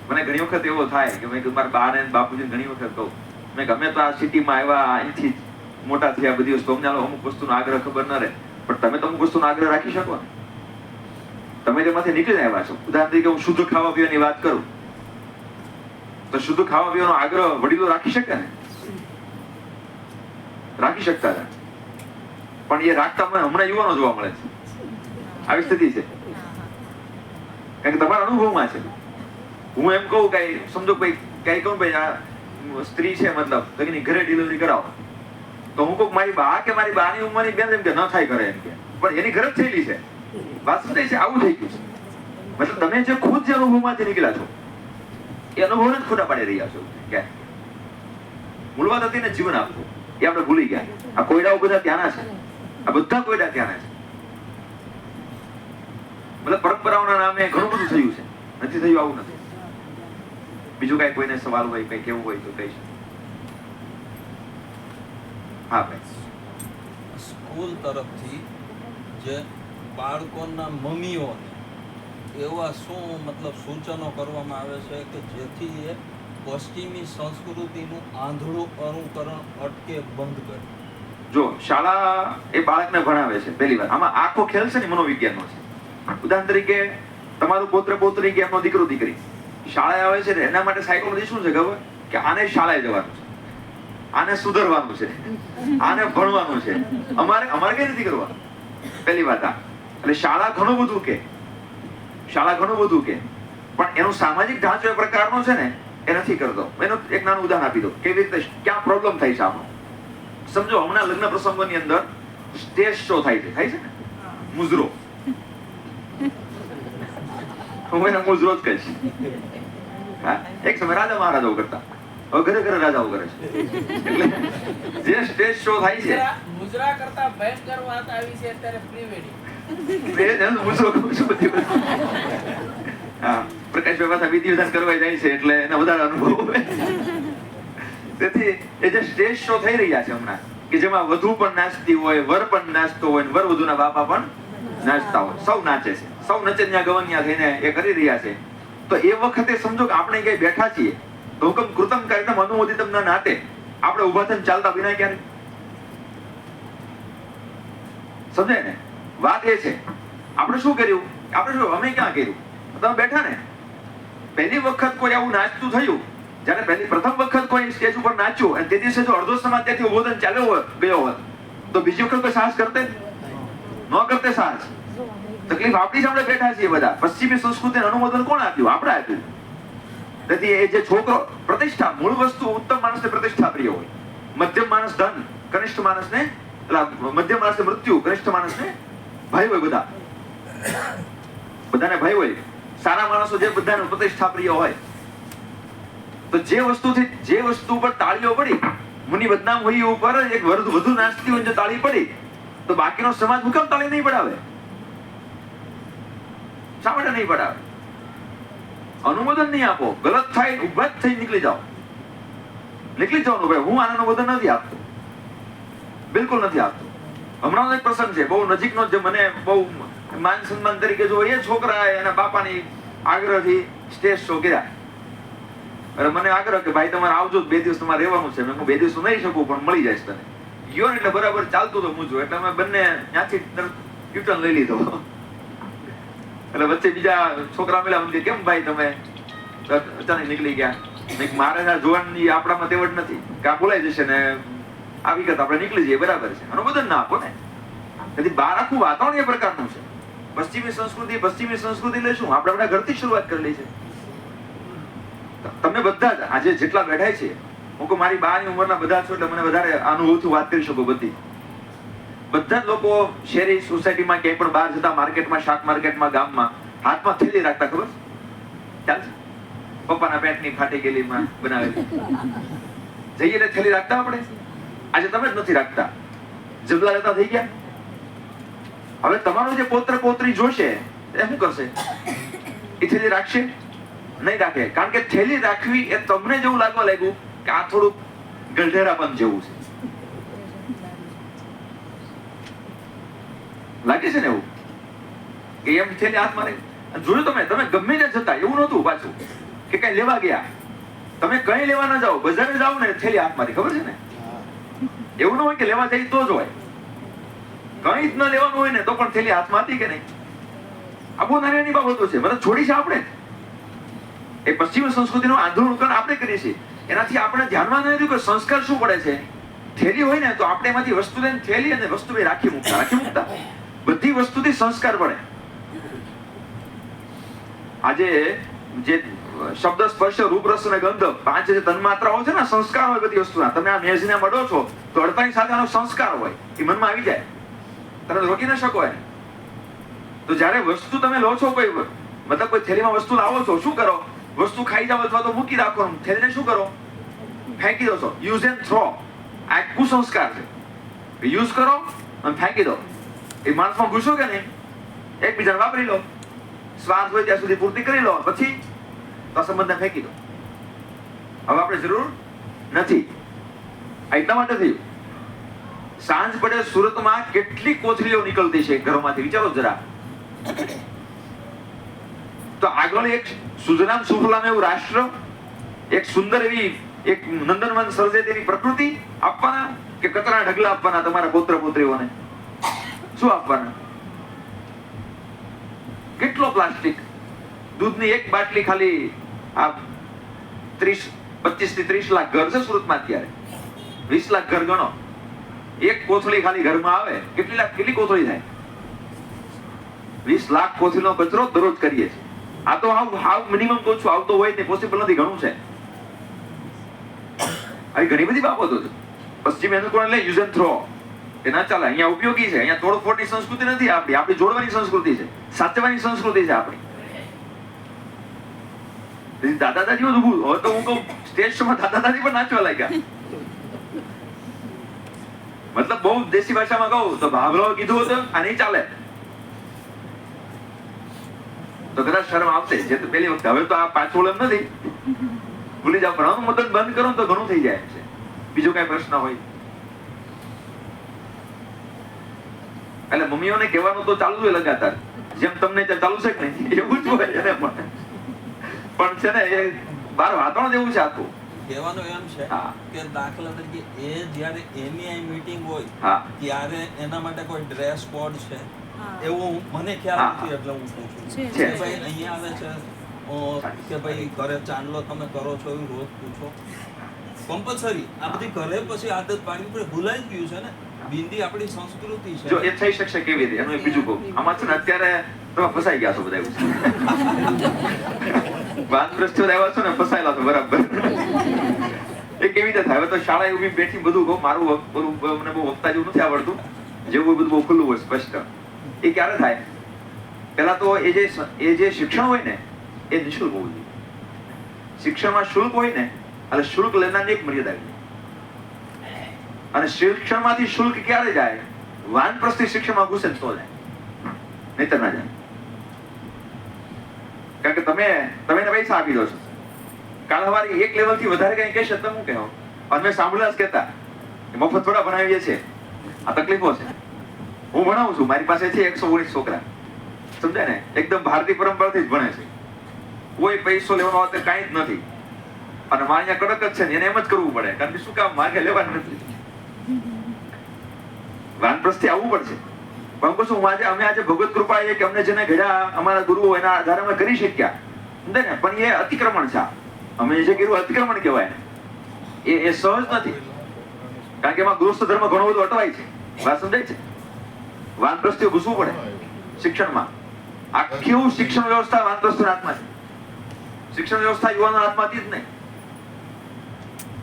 મને ઘણી વખત એવો થાય કે મેં મારા બા ને બાપુજી ઘણી વખત કહું, મેં ગમે તો આ સિટીમાં આવ્યા, અહીંથી મોટા થયા, બધી વસ્તુ અમને અમુક વસ્તુનો આગ્રહ ખબર ન રહે, પણ તમે તો અમુક વસ્તુનો આગ્રહ રાખી શકો ને. તમે તેમાંથી નીકળી આવ્યા છો. ઉદાહરણ તરીકે હું શુદ્ધ ખાવા પીવાની વાત કરું તો શુદ્ધ ખાવા પીવાનો આગ્રહ વડીલો રાખી શકે ને? રાખી શકતા હતા, પણ એ રાખતા મને હમણાં યુવાનો જોવા મળે છે. આવી સ્થિતિ છે, કારણ કે તમારા અનુભવમાં છે. હું એમ કહું કઈ સમજો કઈ કહું ભાઈ આ સ્ત્રી છે, મતલબ તો એની ઘરે ડિલિવરી કરાવો, તો હું કહું મારી બા કે મારી બાની ઉંમરની બેન એમ કે ન થાય કરે એમ કે, પણ એની ઘરે જ થયેલી છે. વાત સમજાય છે? આવું થઈ ગયું છે. મતલબ તમે જે ખુદ જે અનુભવમાંથી નીકળ્યા છો એ અનુભવને જ ખોટા પાડી રહ્યા છો. કે મૂળ વાત હતી ને જીવન આપવું, એ આપણે ભૂલી ગયા. આ કોયડાઓ બધા ત્યાંના છે, આ બધા કોયડા ત્યાંના છે. મતલબ પરંપરાઓના નામે ઘણું બધું થયું છે. નથી થયું આવું નથી. બીજું કઈ કોઈને સવાલ હોય, કઈ કેવું હોય તો કહી શકો. હા ભાઈ. સ્કૂલ તરફથી જે બાળકોના મમ્મીઓને એવા શું મતલબ સૂચનો કરવામાં આવે છે કે જેથી એ પશ્ચિમી સંસ્કૃતિનું આંધળું અનુકરણ અટકે, બંધ કરે? જો શાળા એ બાળકને ભણાવે છે, પહેલી વાત. આમાં આખો ખેલ છે ને મનોવિજ્ઞાનનો છે. ઉદાહરણ તરીકે તમારું પૌત્ર પૌત્રી કે એમનો દીકરો દીકરી શાળાએ આવે છે ને, એના માટે સાયકોલોજી શું છે ખબર? કે આને શાળાએ જવાનું છે, આને સુધરવાનું છે, આને ભણવાનું છે. અમારે કઈ નથી કરવાનું. પહેલી વાત આ. એટલે શાળા ઘણું બધું કે, પણ એનો સામાજિક ઢાંચો એ પ્રકારનો છે ને, એ નથી કરતો. એનું એક નાનું ઉદાહરણ આપી દો કેવી રીતે ક્યાં પ્રોબ્લેમ થાય છે આપણો. સમજો હમણાં લગ્ન પ્રસંગોની અંદર સ્ટેજ શો થાય છે ને, મુજરો. હું એને મુજરો જ કહીશ. હા, એક સમય રાજા મહારાજાઓ કરતા, હવે ઘરે ઘરે રાજાઓ કરે છે. એટલે જે સ્ટેજ શો થાય છે, મુજરા કરતા ભયંકર વાત આવી છે અત્યારે પ્રી વેડિંગ. પ્રકાશભાઈ પાછા વિધિ વિધાન કરવા જાય છે એટલે એને વધારે અનુભવ હોય. તેથી એ જે સ્ટેજ શો થઈ રહ્યા છે હમણાં, કે જેમાં વધુ પણ નાચતી હોય, વર પણ નાચતો હોય, વર વધુના બાપા પણ નાચતા હોય, સૌ નાચે છે, સૌ નચન્યા ગવન્યા થઈને એ કરી રહ્યા છે. તો એ વખતે સમજો કે આપણે કઈ બેઠા છીએ તો હુકમ કૃતમ કાર્યક્રમ અનુમોદિતમ ના નાતે આપણે ઉભા થઈને ચાલતા વિના ક્યારે? સમજાય ને? વાત એ છે આપણે શું કર્યું, અમે ક્યાં કર્યું? તમે બેઠા ને, પહેલી વખત કોઈ આવું નાચતું થયું, જયારે પ્રથમ વખત કોઈ સ્ટેજ ઉપર નાચ્યું અને તે દિવસે જો અડધો સમાજ ત્યાંથી ઉભો થઈને ચાલ્યો ગયો હોત તો બીજી વખત કોઈ સાહસ કરતે? ન કરતે સાહસ. તકલીફ આપણી સામે બેઠા છીએ બધા. પશ્ચિમી સંસ્કૃતિને અનુમોદન કોણ આપ્યું? આપણે આપ્યું. તેથી એ જે છોકરો પ્રતિષ્ઠા, મૂળ વસ્તુ ઉત્તમ માણસને પ્રતિષ્ઠા પ્રિય હોય, મધ્યમ માણસ ધન, કનિષ્ઠ માણસને મધ્યમ માણસને મૃત્યુ, કનિષ્ઠ માણસને ભય હોય. બધાને ભય હોય. સારા માણસો જે બધાને પ્રતિષ્ઠા પ્રિય હોય. તો જે વસ્તુ પર તાળીઓ પડી, મુનિ બદનામ હોય ઉપર એક વધુ નાચતી હોય જો તાળી પડી તો બાકીનો સમાજ હુકમ તાળી નહીં પડાવે? શા માટે નહીં પડાવે? અનુમોદન નહીં આપો, ગલત થાય ઉભા જ થઈ નીકળી જાઓ. નીકળી જવાનું ભાઈ, હું આનું અનુમોદન નથી આપતો, બિલકુલ નથી આપતો. હમણાં એક પ્રસંગ છે બહુ નજીકનો, જે મને બહુ માન સન્માન તરીકે જો એ છોકરા એના બાપાની આગ્રહથી સ્ટેજ શો કર્યા. અરે મને આગ્રહ કે ભાઈ તમારે આવજો, 2 દિવસ તમારે રહેવાનું છે. હું 2 દિવસ નહીં શકું પણ મળી જાય તને. ગયો ને એટલે બરાબર ચાલતું તો મૂજો, એટલે અમે બંને ત્યાંથી યુટર્ન લઈ લીધો. એટલે વચ્ચે બીજા છોકરા મળ્યા, મને કેમ ભાઈ તમે અચાનક નીકળી ગયા? મારે આ જોવાની આપણામાં તેવડ નથી કે આ બોલાઈ જશે ને આ વિગત આપણે નીકળી જઈએ, બરાબર છે. અનુબોધન ના આપો ને. તેથી બહાર આખું વાતાવરણ એ પ્રકારનું છે. પશ્ચિમી સંસ્કૃતિ એટલે શું? આપણે આપણા ઘરથી શરૂઆત કરેલી છે. તમે બધા જ આજે જેટલા બેઠા છે, હું કહું મારી બાની ઉંમરના બધા છો એટલે મને વધારે અનુભવથી વાત કરી શકો. બધા જ લોકો શહેરી સોસાયટીમાં ક્યાંય પણ બહાર જતા, માર્કેટમાં, શાક માર્કેટમાં, ગામમાં હાથમાં થેલી રાખતા, ખબર ખ્યાલ છે? પપ્પાના પેન્ટની ફાટી ગયેલીમાં બનાવેલી જઈએ એટલે થેલી રાખતા આપણે. આજે તમે જ નથી રાખતા, જબલા લેતા થઈ ગયા. હવે તમારો જે પોત્ર પોત્રી જોશે એ શું કરશે? એ થેલી રાખશે? નહીં રાખે. કારણ કે થેલી રાખવી એ તમને જેવું લાગવા લાગ્યું કે આ થોડુંક ગલઢેરાપન જેવું છે. લાગે છે ને એવું કે એમ થેલી હાથમાં રહી. જોયું તમે ગમે ત્યાં જતા એવું નહોતું પાછું કે કઈ લેવા ગયા. તમે કઈ લેવા ના જાઓ, બજારે જાઓ ને થેલી હાથમાંથી, ખબર છે ને? એવું ન હોય કે લેવા જઈ તો જ હોય. કઈ જ ન લેવાનું હોય ને તો પણ થેલી હાથમાં હતી કે નહીં? આ બહુ નાની બાબતો છે. મતલબ છોડી છે આપણે. એ પશ્ચિમી સંસ્કૃતિનું આંદોલન આપણે કરીએ છીએ. એનાથી આપણે ધ્યાનમાં ન લીધું કે સંસ્કાર શું પડે છે. થેલી હોય ને તો આપણે એમાંથી વસ્તુ લઈને થેલી અને વસ્તુ રાખી મૂકતા. બધી વસ્તુથી સંસ્કાર પડે. આજે જે શબ્દ, સ્પર્શ, રૂપ, રસ અને ગંધ, 5 જે તન્માત્રાઓ છે ને, સંસ્કાર હોય બધી વસ્તુના. તમે આ મેજને મડો છો તો અડતાની સાથે આનો સંસ્કાર હોય, એ મનમાં આવી જાય. તમે રોકી ન શકો એને. તો જ્યારે વસ્તુ તમે લો છો, મતલબ કોઈ થેલીમાં વસ્તુ લાવો છો, શું કરો? વસ્તુ ખાઈ જાવ અથવા તો મૂકી રાખો, થેલીને શું કરો? ફેંકી દો છો. Use and throw. આ એક કુસંસ્કાર છે. યુઝ કરો અને ફેંકી દો. એ માણસમાં ઘૂસો કે નહીં? એકબીજાને વાપરી લો, સ્વાદ હોય ત્યાં સુધી પૂર્તિ કરી લો, પછી તો સંબંધને ફેંકી દો. હવે આપણે જરૂર નથી. એટલા માટે થયું. સાંજ પડે સુરતમાં કેટલી કોથળીઓ નીકળતી છે ઘરોમાંથી, વિચારો જરા. તો આગળ એક સુજલામ સુફલામ એવું રાષ્ટ્ર, એક સુંદર એવી એક નંદનવન સર્જે તેવી પ્રકૃતિ આપવાના કે કચરા ઢગલા આપવાના તમારા પુત્ર પુત્રીઓને? શું આપવાના? કેટલો પ્લાસ્ટિક. દૂધની એક બાટલી ખાલી આ 25 થી 30 લાખ ઘર છે સુરતમાં અત્યારે. 20 લાખ ઘર ગણો. એક કોથળી ખાલી ઘરમાં આવે કેટલી કોથળી થાય? 20 લાખ કોથળીનો કચરો દરરોજ કરીએ છીએ. આ તો હાવ મિનિમમ કહું છું, આવતો હોય ને પોસિબલ નથી, ઘણું છે. આવી ઘણી બધી બાબતો છે. પશ્ચિમી અનુકૂળ એટલે યુઝ એન્ડ થ્રો. એ ના ચાલે. અહીંયા ઉપયોગી છે. અહીંયા તોડફોડની સંસ્કૃતિ નથી આપણી જોડવાની સંસ્કૃતિ છે, સાચવવાની સંસ્કૃતિ છે આપણી. દાદા દાદીઓ જ ઉભું. હવે તો હું કહું સ્ટેજ શોમાં દાદા દાદી પણ નાચવા લાગ્યા. મતલબ બહુ દેશી ભાષામાં કહું તો ભાભલો કીધું હતું આ નહીં ચાલે તો કદાચ શરમ આવશે. જે તો પહેલી વખત. હવે તો આ પાછું એમ નથી, ભૂલી જાવ. પણ મદદ બંધ કરો તો ઘણું થઈ જાય છે. બીજો કઈ પ્રશ્ન હોય એટલે મમ્મીઓને કહેવાનું તો ચાલુ હોય લગાતાર. જેમ તમને ચાલુ છે કે નહીં એવું જ હોય એને પણ છે ને એ બાર વાતાવરણ જેવું છે આખું. કહેવાનું એમ છે કે દાખલા તરીકે એ જ્યારે એની મીટિંગ હોય ત્યારે એના માટે કોઈ ડ્રેસ કોડ છે એવું મને ખ્યાલ નથી, એટલે હું પૂછું કે ભાઈ અહીંયા આવે છે કે ભાઈ ઘરે ચાંદલો તમે કરો છો એવું રોજ પૂછો કમ્પલસરી. આ બધી ઘરે પછી આદત પાડવી પડે. ભૂલાઈ ગયું છે ને, બિંદી આપણી સંસ્કૃતિ છે. જો એ થઈ શકશે કેવી રીતે એનું બીજું કહું. આમાં છે ને અત્યારે તમે ફસાઈ ગયા છો બધા. વાનપ્રસ્થિત આવ્યા છો ને, ફસાયેલા છો બરાબર. એ કેવી રીતે થાય? હવે તો શાળા ઉભી બેઠી બધું કહું. મારું મને બહુ વખતા જેવું નથી આવડતું. જેવું બધું બહુ ખુલ્લું હોય સ્પષ્ટ. એ ક્યારે થાય? પેલા તો એ જે શિક્ષણ હોય ને એ નિઃશુલ્ક હોવું જોઈએ. શિક્ષણમાં શુલ્ક હોય ને એટલે શુલ્ક લેનારની એક મર્યાદા હોય. અને શિક્ષણમાંથી શુલ્ક ક્યારે જાય? વાનપ્રસ્થિત શિક્ષણમાં ઘૂસે તો જાય, નહીતર ના જાય. કારણ કે તમે એને પૈસા આપી દો છો. કાલ સવારે એક લેવલ થી વધારે કઈ કહેશે તો હું કહેવો. અમે સાંભળ્યા જ કહેતા મફત થોડા ભણાવીએ છીએ. આ તકલીફો છે. હું ભણાવું છું, મારી પાસે છે 119 છોકરા. સમજાય ને? એકદમ ભારતીય પરંપરાથી જ ભણે છે. કોઈ પૈસો લેવાનો હોતે કાંઈ જ નથી. અને મારે અહીંયા કડક જ છે ને, એને એમ જ કરવું પડે. કારણ કે શું કામ માર્ગે લેવાનું નથી. વાનપ્રસ્થથી આવવું પડશે. પણ શું અમે આજે ભગવત કૃપા કે અમને જેને ઘડ્યા અમારા ગુરુઓ એના આધારે અમે કરી શક્યા. સમજાય ને? પણ એ અતિક્રમણ છે. અમે જે કર્યું અતિક્રમણ કહેવાય. એ સહજ નથી, કારણ કે એમાં ગૃહસ્થ ધર્મ ઘણો બધો અટવાય છે. વાત સમજાય છે? વાનપ્રસ્થીઓ ઘૂસવું પડે શિક્ષણમાં. આખી શિક્ષણ વ્યવસ્થા વાનપ્રસ્થોના હાથમાં છે. શિક્ષણ વ્યવસ્થા યુવાનો હાથમાંથી જ નહીં,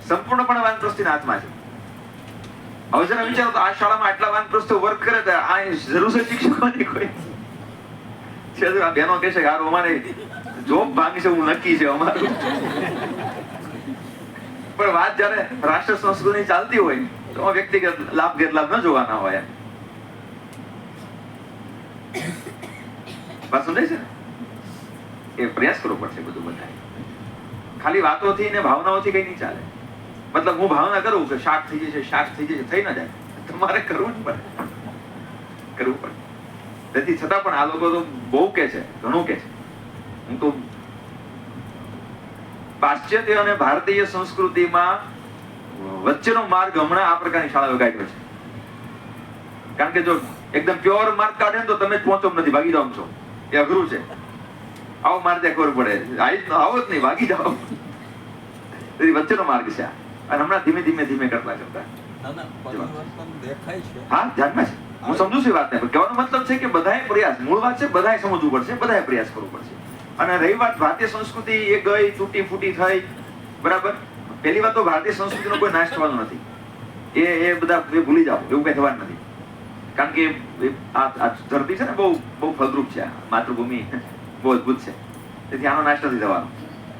સંપૂર્ણપણે વાનપ્રસ્થીના હાથમાં છે. હવે જરા વિચારો તો આ શાળામાં આટલા વાનપ્રસ્થો વર્ક કરે તો આ જરૂર છે શિક્ષકોની કોઈ છે? આ બહેનો કહે છે યાર અમારે જોબ ભાંગ છે, હું નક્કી છે અમારું. પણ વાત જયારે રાષ્ટ્ર સંસ્કૃતિ ચાલતી હોય તો વ્યક્તિગત લાભ ગેરલાભ ન જોવાના હોય. વાત સમજાય છે ને? એ પ્રયાસ કરવો પડશે બધું બધાએ. ખાલી વાતોથી ને ભાવનાઓથી કઈ નહીં ચાલે. મતલબ હું ભાવના કરું કે શાક થઈ જશે, શાક થઈ જશે, થઈ ના જાય. તમારે કરવું જ પડે, કરવું પડે. તેથી છતાં પણ આ લોકો તો બહુ કે છે, ઘણું કે છે. હું તો પાશ્ચાત્ય અને ભારતીય સંસ્કૃતિમાં વચ્ચેનો માર્ગ હમણાં આ પ્રકારની શાળાઓ કાઢ્યો છે. કારણ કે જો એકદમ પ્યોર માર્ગ કાઢે ને તો તમે જ પહોંચો નથી, ભાગી જાવ છો. એ અઘરું છે. આવો માર્ગ ખબર પડે, આવો જ નહીં, ભાગી જાઓ. તેથી વચ્ચેનો માર્ગ છે આ. અને હમણાં ધીમે ધીમે ધીમે કરતા કરતા હા ધ્યાનમાં છે. હું સમજુ છું વાતને, પણ કહેવાનો મતલબ છે કે બધાએ પ્રયાસ, મૂળ વાત છે બધાએ સમજવું પડશે, બધાએ પ્રયાસ કરવો પડશે. અને રહી વાત ભારતીય સંસ્કૃતિ એ ગઈ, તૂટી ફૂટી થઈ, બરાબર. પહેલી વાત તો ભારતીય સંસ્કૃતિનો કોઈ નાશ થવાનો નથી. એ બધા ભૂલી જાઓ, એવું કઈ થવાનું નથી. કારણ કે આ ધરતી છે ને બહુ બહુ ફળદ્રુપ છે. માતૃભૂમિ બહુ અદભુત છે, તેથી આનો નાશ નથી થવાનો.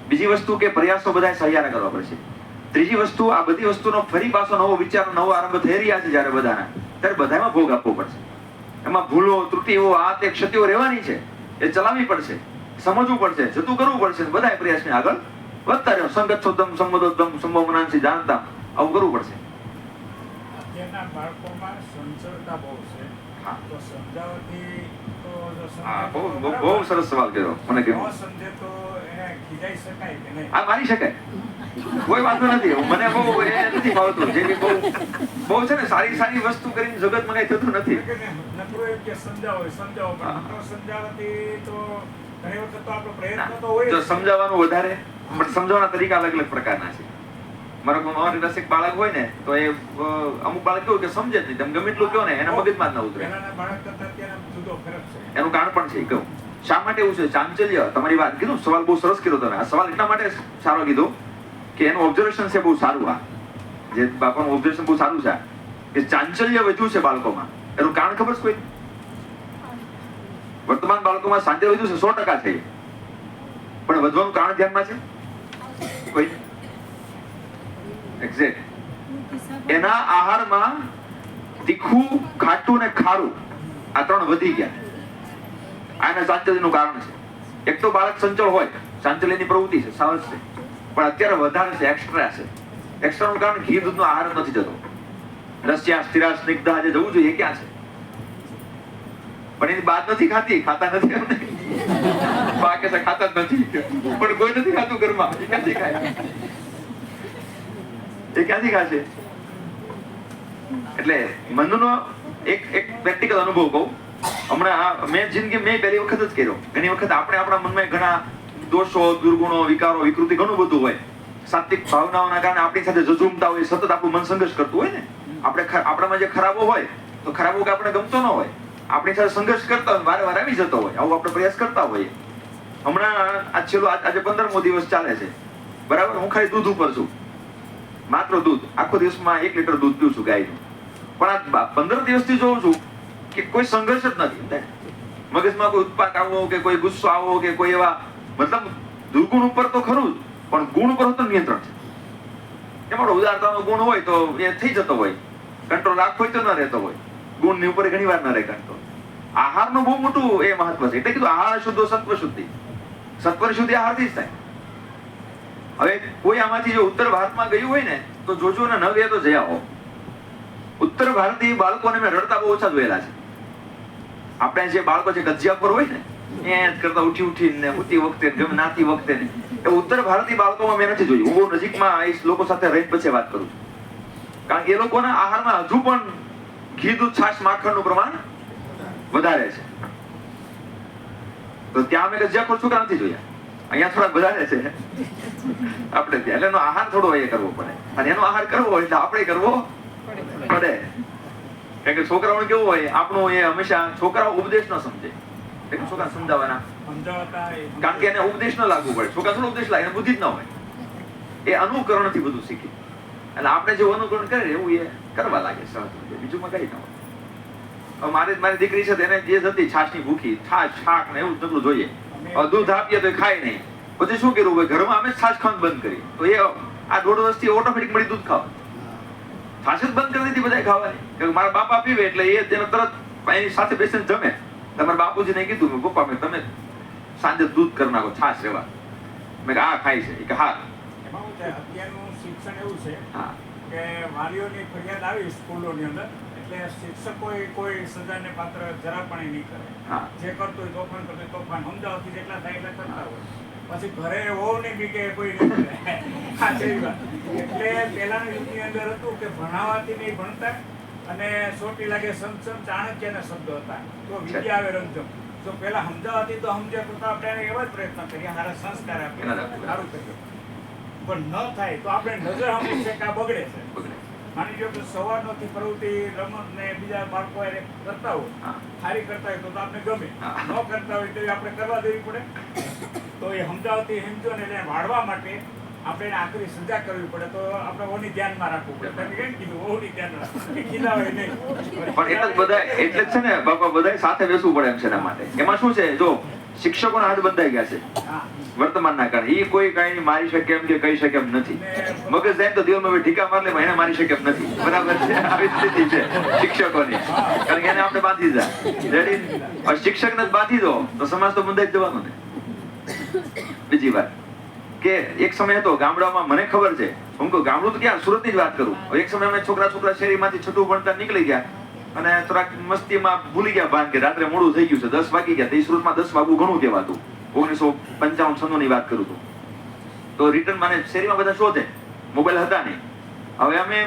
બીજી વસ્તુ કે પ્રયાસો બધાએ સહિયારા કરવા પડશે. ત્રીજી વસ્તુ, આ બધી વસ્તુનો ફરી પાછો નવો વિચાર, નવો આરંભ થઈ રહ્યા છે જયારે બધાના, ત્યારે બધામાં ભોગ આપવો પડશે. એમાં ભૂલો, ત્રુટીઓ, આ તે ક્ષતિઓ રહેવાની છે, એ ચલાવવી પડશે, સમજવું પડશે, જતું કરવું પડશે. બધાએ પ્રયાસને આગળ વધતા રહ્યો. સંગતોત્તમ સંબોધોત્તમ સંભવમનાંસી જાણતા, આવું કરવું પડશે. અત્યારના બાળકોમાં સંચળતા બહુ છે. હા. તો સમજાવવાથી તો જો હા, સમજાવે તો બહુ બરાબર. સરસ સવાલ કર્યો. મને કહ્યું ન સમજે તો એને ખીજાઈ શકાય કે નહીં? આ માની શકાય, કોઈ વાંધો નથી. મને બહુ એ નથી ભાવતું. જે બહુ છે ને સારી સારી વસ્તુ કરીને જગતમાં કઈ થતું નથી. એટલે કે નકરું એમ કે સમજાવો પણ નકરો સમજાવવાથી તો ઘણી વખત તો આપણો પ્રયત્ન તો હોય જો જ. સમજાવવાનું વધારે, પણ સમજાવવાના તરીકા અલગ અલગ પ્રકારના છે. મારી પાસે એક બાળક હોય ને તો એ અમુક બાળક કેવું કે સમજે જ નહીં. તમે ગમે એટલું કહો ને એના મગજમાં જ ના ઉતરે. પહેલાના બાળક કરતા અત્યારના જુદો ફરક છે. એનું કારણ પણ છે. કહું શા માટે એવું છે? ચાંચલ્ય. તમારી વાત કીધું, સવાલ બહુ સરસ કર્યો તમે. આ સવાલ એટલા માટે સારો કીધો કે એનું ઓબ્ઝર્વેશન છે બહુ સારું. આ જે બાપાનું ઓબ્ઝર્વેશન બહુ સારું છે કે ચાંચલ્ય વધ્યું છે બાળકોમાં. એનું કારણ ખબર છે કોઈ? વર્તમાન બાળકોમાં ચાંચલ્ય વધ્યું છે 100% છે, પણ વધવાનું કારણ ધ્યાનમાં છે કોઈ? એક્ઝેક્ટ. એના આહારમાં તીખું, ખાટું ને ખારું આ ત્રણ વધી ગયા. આના ચાંચલ્યનું કારણ છે. એક તો બાળક સંચળ હોય, ચાંચલ્યની પ્રવૃત્તિ છે, સાવજ છે, પણ અત્યારે વધારે છે, એક્સ્ટ્રા છે. એક્સ્ટ્રાનું કારણ ઘી દૂધનો આહાર નથી જતો. રસ્યા, સ્થિરા, સ્નિગ્ધા જે જવું જોઈએ એ ક્યાં છે? પણ એની બાદ નથી ખાતી, ખાતા નથી એમ નહીં. બા કે ખાતા જ નથી, પણ કોઈ નથી ખાતું ઘરમાં. એ ક્યાંથી ખાય? એ ક્યાંથી ખાશે? એટલે મનનો એક પ્રેક્ટિકલ અનુભવ કહું. હમણાં મેં પહેલી વખત જ કર્યો. ઘણી વખત આપણે આપણા મનમાં ઘણા દોષો, દુર્ગુણો, વિકારો, વિકૃતિ ઘણું બધું હોય. સાત્વિક ભાવનાઓના કારણે આપણી સાથે ઝઝૂમતા હોય, સતત આપણું મન સંઘર્ષ કરતું હોય ને. આપણામાં જે ખરાબો હોય તો ખરાબો કે આપણે ગમતો ન હોય, આપણી સાથે સંઘર્ષ કરતા હોય, વારે વાર આવી જતો હોય, આવું આપણે પ્રયાસ કરતા હોઈએ. હમણાં આજે 15મો દિવસ ચાલે છે, બરાબર. હું ખાલી દૂધ ઉપર છું, માત્ર દૂધ. આખો દિવસમાં 1 લીટર દૂધ પીઉં છું ગાયનું. પણ આ 15 દિવસથી જોઉં છું કે કોઈ સંઘર્ષ જ નથી. મગજમાં કોઈ ઉત્પાત આવવો કે કોઈ ગુસ્સો આવવો કે કોઈ એવા, મતલબ દુર્ગુણ ઉપર તો ખરું જ, પણ ગુણ ઉપર તો નિયંત્રણ છે. એમાં ઉદારતાનો ગુણ હોય તો એ થઈ જતો હોય, કંટ્રોલ રાખવો હોય તો ન રહેતો હોય. ગુણની ઉપર ઘણી વાર ન રહે કંટ્રોલ. આહારનું બહુ મોટું એ મહત્વ છે. એટલે કીધું આહાર શુદ્ધો સત્વ શુદ્ધિ. સત્વની શુદ્ધિ આહારથી જ થાય. હવે કોઈ આમાંથી જો ઉત્તર ભારતમાં ગયું હોય ને તો જોજો ને, ન ગયા તો જયા હો. ઉત્તર ભારતીય બાળકોને મેં રડતા બહુ ઓછા જોયેલા છે. આપણે જે બાળકો જે ગજિયા પર હોય ને એ કરતા ઉઠીને ઉઠતી વખતે ગમે નાતી વખતે ને, એ ઉત્તર ભારતીય બાળકોમાં મેં નથી જોયું. હું બહુ નજીકમાં એ લોકો સાથે રહી પછી વાત કરું છું. કારણ કે એ લોકોના આહારમાં હજુ પણ ઘી, દૂધ, છાશ, માખણનું પ્રમાણ વધારે છે. તો ત્યાં અમે ગજિયાખોર છોકરા નથી જોયા. અહીંયા થોડા વધારે છે આપણે ત્યાં. એટલે એનો આહાર થોડો એ કરવો પડે, અને એનો આહાર કરવો હોય એટલે આપણે કરવો પડે. કારણ કે છોકરાઓને કેવું હોય, આપણું એ હંમેશા છોકરાઓ ઉપદેશ ન સમજે, એટલે છોકરા સમજાવવાના, સમજાવતા કારણ કે એને ઉપદેશ ન લાગુ પડે. છોકરા થોડો ઉપદેશ લાગે, એને બુદ્ધિ જ ન હોય, એ અનુકરણથી બધું શીખે. એટલે આપણે જેવું અનુકરણ કરે એવું એ કરવા લાગે સહજ, બીજું કઈ ન હોય. મારી દીકરી છે એને જે હતી છાશની ભૂખી, છાશ શાક ને એવું બધું જોઈએ. દૂધ આપીએ તો ખાય નહીં. પછી શું કર્યું ભાઈ, ઘરમાં અમે છાશ ખાવાનું બંધ કરી, તો એ આ 1.5 વર્ષથી ઓટોમેટિક મળી દૂધ ખાવા. છાશ જ બંધ કરી દીધી બધા ખાવાની, કે મારા બાપા પીવે એટલે એ તેને તરત એની સાથે બેસીને જમે. તમારા બાપુજીને કીધું, પપ્પા મેં તમે સાંજે દૂધ કરી નાખો, છાશ રહેવા. મેં આ ખાય છે, કે હા. એમાં શું છે, અત્યારનું શિક્ષણ એવું છે હા કે વાલીઓની ફરિયાદ આવી સ્કૂલોની અંદર એટલે શિક્ષકોએ કોઈ સજાને પાત્ર જરા પણ નહીં કરે. હા જે કરતો હોય તોફાન કરતો હોય તોફાન, અમદાવાદથી જેટલા થાય એટલા કરતા હોય. પછી ઘરે વહુની બી કે કોઈ નહીં કરે. આ છે એ વાત. એટલે પહેલાના યુગની અંદર હતું કે ભણાવવાથી નહીં ભણતા, અને સોટી લાગે સમસમ ચાણક્યના શબ્દો હતા, તો વિદ્યા આવે રમઝમ. જો પહેલા સમજાવવાથી તો સમજ્યા તો આપણે એને એવા જ પ્રયત્ન કરીએ, સારા સંસ્કાર આપીએ, સારું કરીએ. પણ ન થાય તો આપણે નજર હમું છે કે આ બગડે છે. માની લો કે સવારનોથી પ્રવૃત્તિ રમત ને બીજા બાળકો એને કરતા હોય, સારી કરતા હોય તો આપણે ગમે, ન કરતા હોય તો આપણે કરવા દેવી પડે. તો એ સમજાવતી સમજો ને એને વાળવા માટે આપણે એને આકરી સજા કરવી પડે. તો આપણે ઓની ધ્યાનમાં રાખવું પડે. તમે કેમ કીધું ઓની ધ્યાન રાખવું, ખીલાવે નહીં. પણ એટલે જ બધા, એટલે જ છે ને બાપા, બધા સાથે બેસવું પડે એમ છે એના માટે. એમાં શું છે, જો શિક્ષકોના હાથ બંધાઈ ગયા છે વર્તમાનના કારણે, એ કોઈ કઈ મારી શકે એમ કે કહી શકે એમ નથી. મગજ જાય તો દિવસમાં ઢીકા માર લે, એને મારી શકે એમ નથી. બરાબર છે, આવી સ્થિતિ છે શિક્ષકોની. કારણ કે એને આપણે બાંધી જાય. શિક્ષકને જ બાંધી દો તો સમાજ તો બંધાઈ જ જવાનો ને. બીજી વાત કે એક સમય હતો ગામડામાં, મને ખબર છે, હું કહું ગામડું તો ક્યાં, સુરતની જ વાત કરું. એક સમય અમે છોકરા શેરીમાંથી છઠ્ઠું ભણતા નીકળી ગયા, અને થોડાક મસ્તીમાં ભૂલી ગયા ભાન કે રાત્રે મોડું થઈ ગયું છે, 10 વાગી ગયા. તે સુરતમાં 10 વાગવું ઘણું કહેવાતું. 1955-56 ની વાત કરું તો રિટર્ન મને શેરીમાં બધા શોધે, મોબાઈલ હતા નહીં. હવે અમે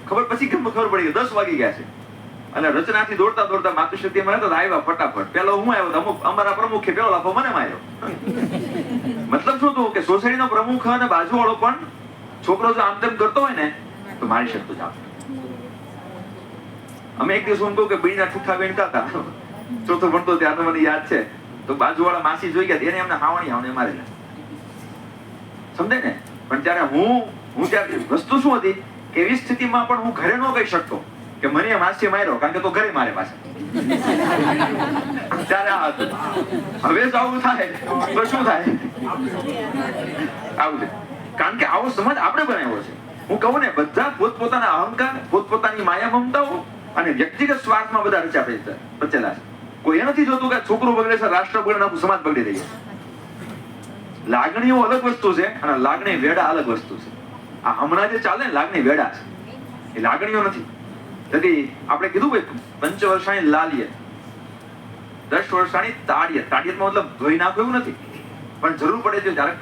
ખબર પડી કે 10 વાગી ગયા છે, અને રચનાથી દોડતા દોડતા માતૃશક્તિમાં હતા, આવ્યા ફટાફટ. પેલો હું આવ્યો, અમુક અમારા પ્રમુખે પેલો લાફો મને માર્યો. મતલબ શું હતું કે સોસાયટીનો પ્રમુખ અને બાજુવાળો પણ છોકરો જો આમ તેમ કરતો હોય ને તો મારી શકતો જ. અમે એક દિવસ હું કહું કે બીડીના ઠુઠ્ઠા વીણતા હતા, ચોથો ભણતો ત્યારે મને યાદ છે. તો બાજુવાળા માસી જોઈ ગયા, એને એમને હાવણી મારેલા, સમજાય ને. પણ ત્યારે હું ત્યારે વસ્તુ શું હતી કે એવી સ્થિતિમાં પણ હું ઘરે ન કહી શકતો કે મને માસી માર્યો, કારણ કે તો ઘરે મારે પાછા. ત્યારે આ હતું. હવે જ આવું થાય તો શું થાય? આવું છે, કારણ કે આવો સમાજ આપણે બનાવ્યો છે. હું કહું ને, બધા પોતપોતાના અહંકાર, પોતપોતાની માયા મમતાઓ અને વ્યક્તિગત સ્વાર્થમાં બધા રચેલા છે. કોઈ એ નથી જોતું કે છોકરો બગડે છે, રાષ્ટ્ર બગડે, આખું સમાજ બગડી રહી છે. લાગણીઓ અલગ વસ્તુ છે અને લાગણી વેડા અલગ વસ્તુ છે. આ હમણાં જે ચાલે ને લાગણી વેડા છે, એ લાગણીઓ નથી. તેથી આપણે કીધું ભાઈ 5 વર્ષાની લાલિયત, 10 વર્ષાની તાડિયત. તાડિયતમાં મતલબ ધોઈ નાખવું એવું નથી, પણ જરૂર પડે તો જ્યારે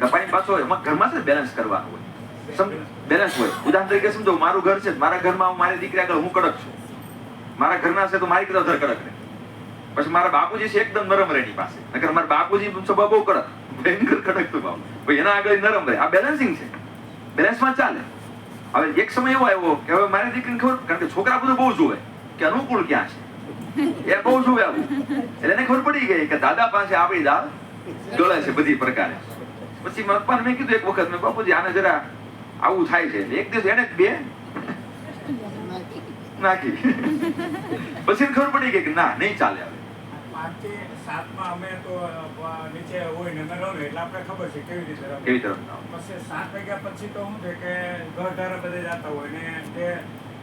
ટપાઈ પાછો એમાં ઘરમાં છે બેલેન્સ કરવાનું હોય, બેલેન્સ હોય. ઉદાહરણ તરીકે સમજો, મારું ઘર છે, મારા ઘરમાં મારી દીકરી આગળ હું કડક છું, મારા ઘરના છે તો મારી કરતા વધારે કડક રહે. પછી મારા બાપુજી છે એકદમ નરમ રહે એની પાસે, નકર મારા બાપુજી સ્વભાવ બહુ કડક, ભયંકર કડક સ્વભાવ, પછી એના આગળ નરમ રહે. આ બેલેન્સિંગ છે, બેલેન્સમાં ચાલે. હવે એક સમય એવો આવ્યો કે હવે મારી દીકરીને ખબર, કારણ કે છોકરા બધું બહુ જોવે કે અનુકૂળ ક્યાં છે, એ બહુ જોવે આવું. એટલે એને ખબર પડી ગઈ કે દાદા પાસે આપણી દાળ ડોલે છે બધી પ્રકારે. પછી પપ્પાને મેં કીધું એક વખત, મેં બાપુજી આને જરા આવું થાય છે. એક દિવસ એને જ 2 નાખી. પછી ખબર પડી ગઈ કે ના, નહીં ચાલે. હવે 5 થી 7 માં અમે તો નીચે હોય ને રમે, એટલે આપણે ખબર છે કેવી રીતે રમે. કેવી તરફ પછી 7 વાગ્યા પછી તો શું છે કે ઘરધારા બધે જતા હોય ને તે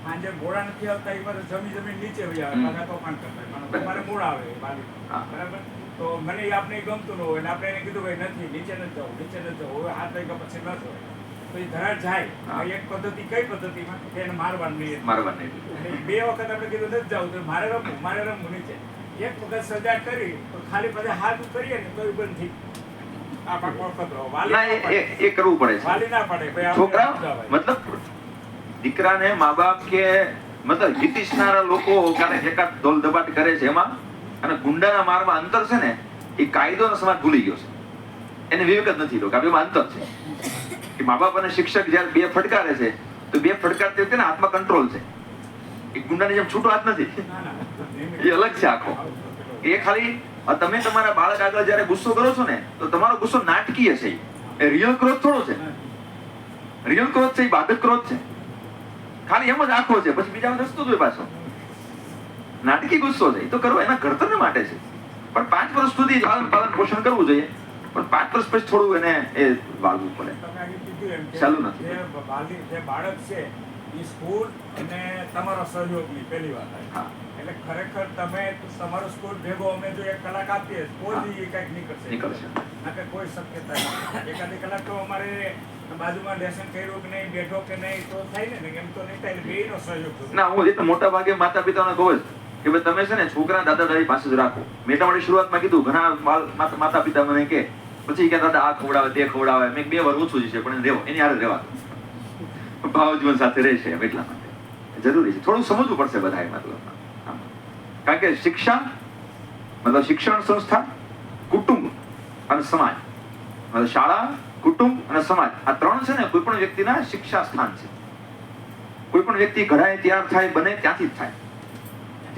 સાંજે મોડા નથી આવતા, એ બધું જમી નીચે વહી આવે, પાછા તોફાન કરતા હોય. મારે મોડા આવે વાલી, બરાબર. તો મને એ આપણે ગમતું ન હોય, ને આપણે એને કીધું ભાઈ નથી, નીચે નથી જવું, નીચે નથી જવું. હવે 7 વાગ્યા પછી ન હોય પછી ધરાડ જાય. એક પદ્ધતિ કઈ પદ્ધતિમાં કે એને મારવાનું નહીં. 2 વખત આપણે કીધું નથી જવું તો મારે રમવું નીચે. એક વખત સજા કરી તો ખાલી પછી હાથ કરીએ ને તો બંધ થઈ. એ કરવું પડે છે. વાલી ના પડે ભાઈ, છોકરા મતલબ દીકરાને મા બાપ કે મતલબ હિતિશનારા લોકો ક્યારેક એકાદ દોલ દબાટ કરે છે એમાં, અને ગુંડાના મારમાં અંતર છે ને, એ કાયદો અને સમાજ ભૂલી ગયો છે. એને વિવેક જ નથી લોકો. આ બેમાં અંતર છે કે મા બાપ અને શિક્ષક જયારે બે ફટકારે છે તો બે ફટકારતી વખતે ને હાથમાં કંટ્રોલ છે. એ ગુંડાની જેમ છૂટો હાથ નથી, એ અલગ છે આખો. એ ખાલી તમે તમારા બાળક આગળ જયારે ગુસ્સો કરો છો ને તો તમારો ગુસ્સો નાટકીય છે, એ રિયલ ક્રોધ થોડો છે. રિયલ ક્રોધ છે એ બાધક ક્રોધ છે, ખાલી એમ જ આખો છે, પછી બીજા રસ્તો જ હોય પાછો. નાટકી ગુસ્સો છે એ તો કરવો એના ઘડતર માટે છે, પણ 5 વર્ષ સુધી પાલન પોષણ કરવું જોઈએ, પણ 5 વર્ષ પછી થોડું એને એ વાળવું પડે. તમે આગળ કીધું એમ કે ચાલુ નથી. જે બાળક છે એ સ્કૂલ અને તમારો સહયોગની પહેલી વાત આવી. હા. એટલે ખરેખર તમે તમારો સ્કૂલ ભેગો અમે જો 1 કલાક આપીએ તો જ એ કંઈક નીકળશે. નકર કોઈ શક્યતા નથી. એકાદી કલાક તો અમારે બાજુમાં લેસન કર્યું કે નહીં, બેઠો કે નહીં તો થાય ને, એમ તો નહીં થાય. બેયનો સહયોગ જોઈએ. ના, હું એ તો મોટા ભાગે માતા પિતાને કહું જ કે ભાઈ તમે છે ને છોકરા દાદા દાદી પાસે જ રાખો. મેં એટલા માટે શરૂઆતમાં કીધું, ઘણા માતા પિતા મને કે પછી કે દાદા આ ખવડાવે તે ખવડાવે. મેં 2 વાર ઓછું જ છે પણ રહેવો, એની હારે રહેવા ભાવ જીવન સાથે રહેશે એમ. એટલા માટે જરૂરી છે, થોડું સમજવું પડશે બધા. મતલબ કારણ કે શિક્ષા મતલબ શિક્ષણ સંસ્થા, કુટુંબ અને સમાજ, મતલબ શાળા, કુટુંબ અને સમાજ, આ 3 છે ને કોઈ પણ વ્યક્તિના શિક્ષા સ્થાન છે. કોઈ પણ વ્યક્તિ ઘડાય, તૈયાર થાય, બને ત્યાંથી જ થાય,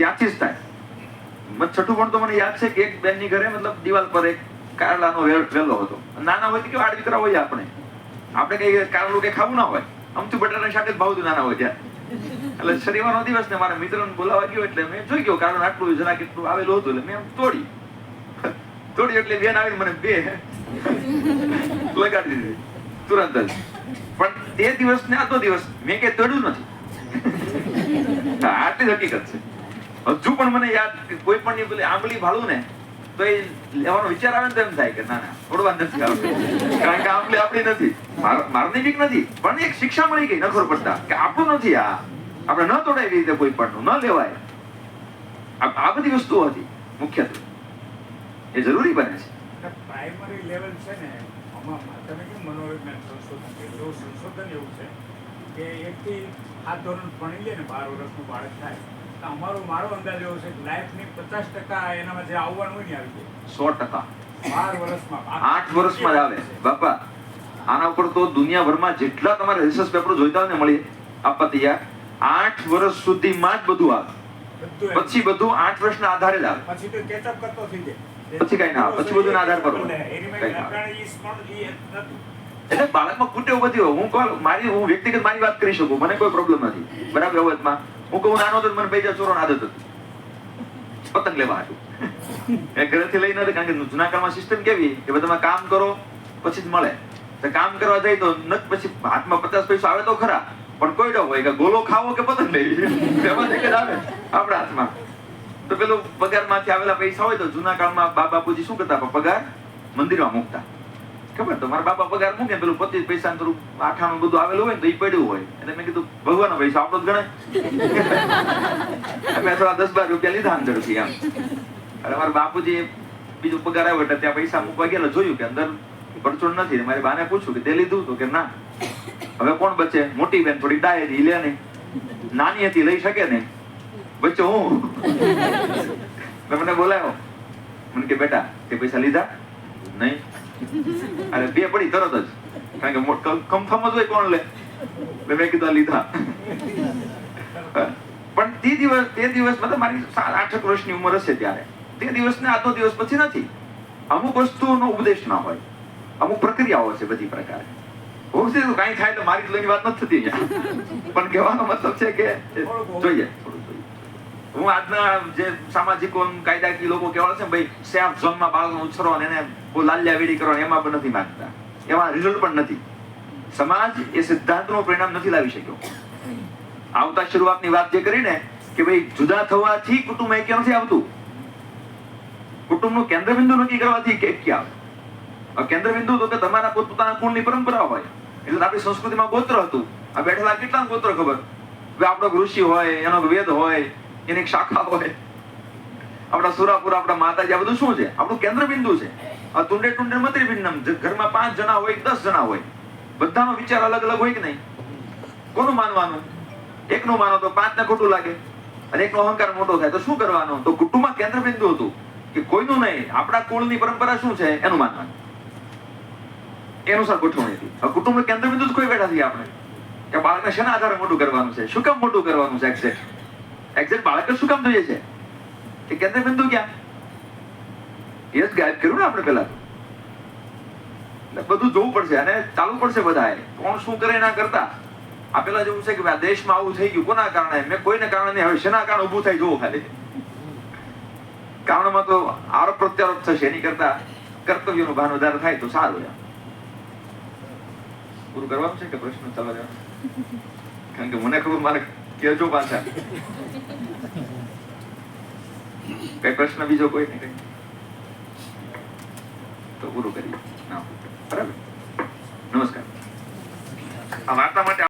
ત્યાંથી જ થાય. છઠ્ઠું પણ તો મને યાદ છે કે એક બેનની ઘરે મતલબ દિવાલ પર એક કારેલાનો વેલો હતો. નાના હોય તો કેવા આડવીતરા હોય આપણે કઈ કારેલું કઈ ખાવું ના હોય, અમથું બટાટાનું શાક જ ભાવતું નાના હોય ત્યાં. એટલે શનિવારનો દિવસ ને મારા મિત્રને બોલાવા ગયો એટલે મેં જોઈ ગયો કારેલું આટલું જરા કેટલું આવેલું હતું, એટલે મેં તોડી એટલે બેન આવીને મને 2 લગાડી દીધી તુરંત જ. પણ તે દિવસ ને આટલો દિવસ મેં કઈ તોડ્યું નથી. આટલી જ હકીકત છે. હજુ પણ મને યાદ, કોઈ પણ પેલી આંબલી ભાળું ને તો એ લેવાનો વિચાર આવે ને તો એમ થાય કે ના તોડવા નથી આવતું, કારણ કે આંબલી આપણી નથી. મારની બીક નથી, પણ એક શિક્ષા મળી ગઈ નખર પડતા કે આપણું નથી, આ આપણે ન તોડાય રીતે કોઈ પણ ન લેવાય. આ બધી વસ્તુઓ હતી મુખ્યત્વે, એ જરૂરી બને છે. પ્રાઇમરી લેવલ છે ને, આમાં તમે કેમ મનોવિજ્ઞાન સંશોધન એવું છે કે 1 થી 7 ધોરણ ભણી લે ને 12 વર્ષનું બાળક થાય તો મારો અંદાજ એવો છે કે લાઈફની 50% એનામાં જે આવવાનું હોય ને આવી જાય 100%. 12 વર્ષમાં 8 વર્ષમાં જ આવે બાપા. આના ઉપર તો દુનિયાભરમાં જેટલા તમારે રિસર્ચ પેપરો જોઈતા હોય ને મળી આપવા તૈયાર. 8 વર્ષ સુધીમાં જ બધું આવે, પછી બધું 8 વર્ષના આધારે જ આવે. પછી તો કેચઅપ કરતો થઈ જાય, પછી કઈ ના, પછી બધું ના આધાર પર. એટલે બાળકમાં કુટેવ બધી હોય. હું કહું હું વ્યક્તિગત મારી વાત કરી શકું, મને કોઈ પ્રોબ્લેમ નથી. બરાબર અવધમાં હું કહું નાનો હતો મને પૈસા ચોરોની આદત હતી, પતંગ લેવા હતું. એ ઘરેથી લઈ નથી, કારણ કે જૂના કાળમાં સિસ્ટમ કેવી કે તમે કામ કરો પછી જ મળે. તો કામ કરવા જાય તો પછી હાથમાં 50 પૈસા આવે તો ખરા, પણ કોઈ ન હોય કે ગોલો ખાવો કે પતંગ લેવી, એમાં એક જ આવે આપણા હાથમાં. તો પેલું પગારમાંથી આવેલા પૈસા હોય તો જૂના કાળમાં બાપુજી શું કરતા, પગાર મંદિરમાં મૂકતા. ખબર તો મારા બાપા પગાર મૂકે, પેલું 25 પૈસા થોડું આઠાનું બધું આવેલું હોય ને તો એ પડ્યું હોય, એટલે મેં કીધું ભગવાનનો પૈસા આપણો જ ગણાય. મેં થોડા 10-12 રૂપિયા લીધા અંદરથી એમ. એટલે મારા બાપુજી બીજું પગાર આવ્યો એટલે ત્યાં પૈસા મૂકવા ગયા, જોયું કે અંદર પરચોડ નથી. મારી બાને પૂછ્યું કે તે લીધું તો કે ના. હવે કોણ બચે? મોટી બેન થોડી ડાયરી લે નહીં, નાની હતી લઈ શકે ને, બચ્ચો હું. મને બોલાયો, મને કે બેટા તે પૈસા લીધા નહીં? અરે 2 પડી તરત જ, કારણ કે કમફમ જ હોય કોણ લે. મેં કીધું લીધા. પણ તે દિવસ મતલબ મારી 7-8 વર્ષની ઉંમર હશે ત્યારે, તે દિવસ ને આજનો દિવસ પછી નથી. અમુક વસ્તુઓનો ઉપદેશ ના હોય, અમુક પ્રક્રિયાઓ છે બધી પ્રકારે. કઈ થાય તો મારી લઈને વાત નથી થતી, પણ કહેવાનો મતલબ છે કે જોઈએ થોડું. હું આજના જે સામાજિકો કાયદાકીય લોકો કહેવાય છે ભાઈ સેફ ઝોનમાં બાળકનો ઉછેરો અને એને લાલ્યા વેડી કરવાનો, એમાં પણ નથી માંગતા, એમાં રિઝલ્ટ પણ નથી. સમાજ એ સિદ્ધાંતનું પરિણામ નથી લાવી શક્યો. આવતા શરૂઆતની વાત જે કરીને કે ભાઈ જુદા થવાથી કુટુંબ એકે નથી આવતું, કુટુંબનું કેન્દ્રબિંદુ નક્કી કરવાથી કે આવે. કેન્દ્રબિંદુ તો કે તમારા પોતપોતાના કુળની પરંપરા હોય. એટલે આપણી સંસ્કૃતિમાં ગોત્ર હતું. આ બેઠેલા કેટલા ગોત્ર ખબર? આપણો ઋષિ હોય, એનો વેદ હોય, એની શાખા હોય. આપણા સુરાપુરા, આપણા માતાજી, આ બધું શું છે? આપણું કેન્દ્રબિંદુ છે. આ તુંડે ટુંડે મત્રી પિંડમ. ઘરમાં 5 જણા હોય, 10 જણા હોય, બધાનો વિચાર અલગ અલગ હોય કે નહીં? કોનું માનવાનું? એકનું માનો તો 5 ને ખોટું લાગે, અને એકનો અહંકાર મોટો થાય તો શું કરવાનું? તો કુટુંબમાં કેન્દ્રબિંદુ હતું કે કોઈનું નહીં, આપણા કુળની પરંપરા શું છે એનું માનવાનું. એ અનુસાર ગોઠવણી હતી. હવે કુટુંબનું કેન્દ્ર બિંદુ જ કોઈ બેઠા છીએ આપણે કે બાળકને શેના આધારે મોટું કરવાનું છે, શું કામ મોટું કરવાનું છે, એક્ઝેક્ટ બાળકને શું કામ જોઈએ છે, એ કેન્દ્ર બિંદુ ક્યાં, એ જ ગાયબ કર્યું ને આપણે પહેલા. એટલે બધું જોવું પડશે અને ચાલવું પડશે બધાએ. કોણ શું કરે ના કરતા આ પેલા જેવું છે કે ભાઈ આ દેશમાં આવું થઈ ગયું કોના કારણે, મેં કોઈને કારણે નહીં, હવે શેના કારણે ઊભું થાય જોવું ખાલી. કારણમાં તો આરોપ પ્રત્યારોપ થશે, એની કરતા કર્તવ્યનું ભાન વધારે થાય તો સારું. એમ પૂરું કરવાનું છે કે પ્રશ્ન ચાલવા દેવાનો? કારણ કે મને ખબર, મારે કહેજો પાછા કઈ પ્રશ્ન બીજો કોઈ ને કઈ તો પૂરું કરીએ. બરાબર, નમસ્કાર. આ વાર્તા માટે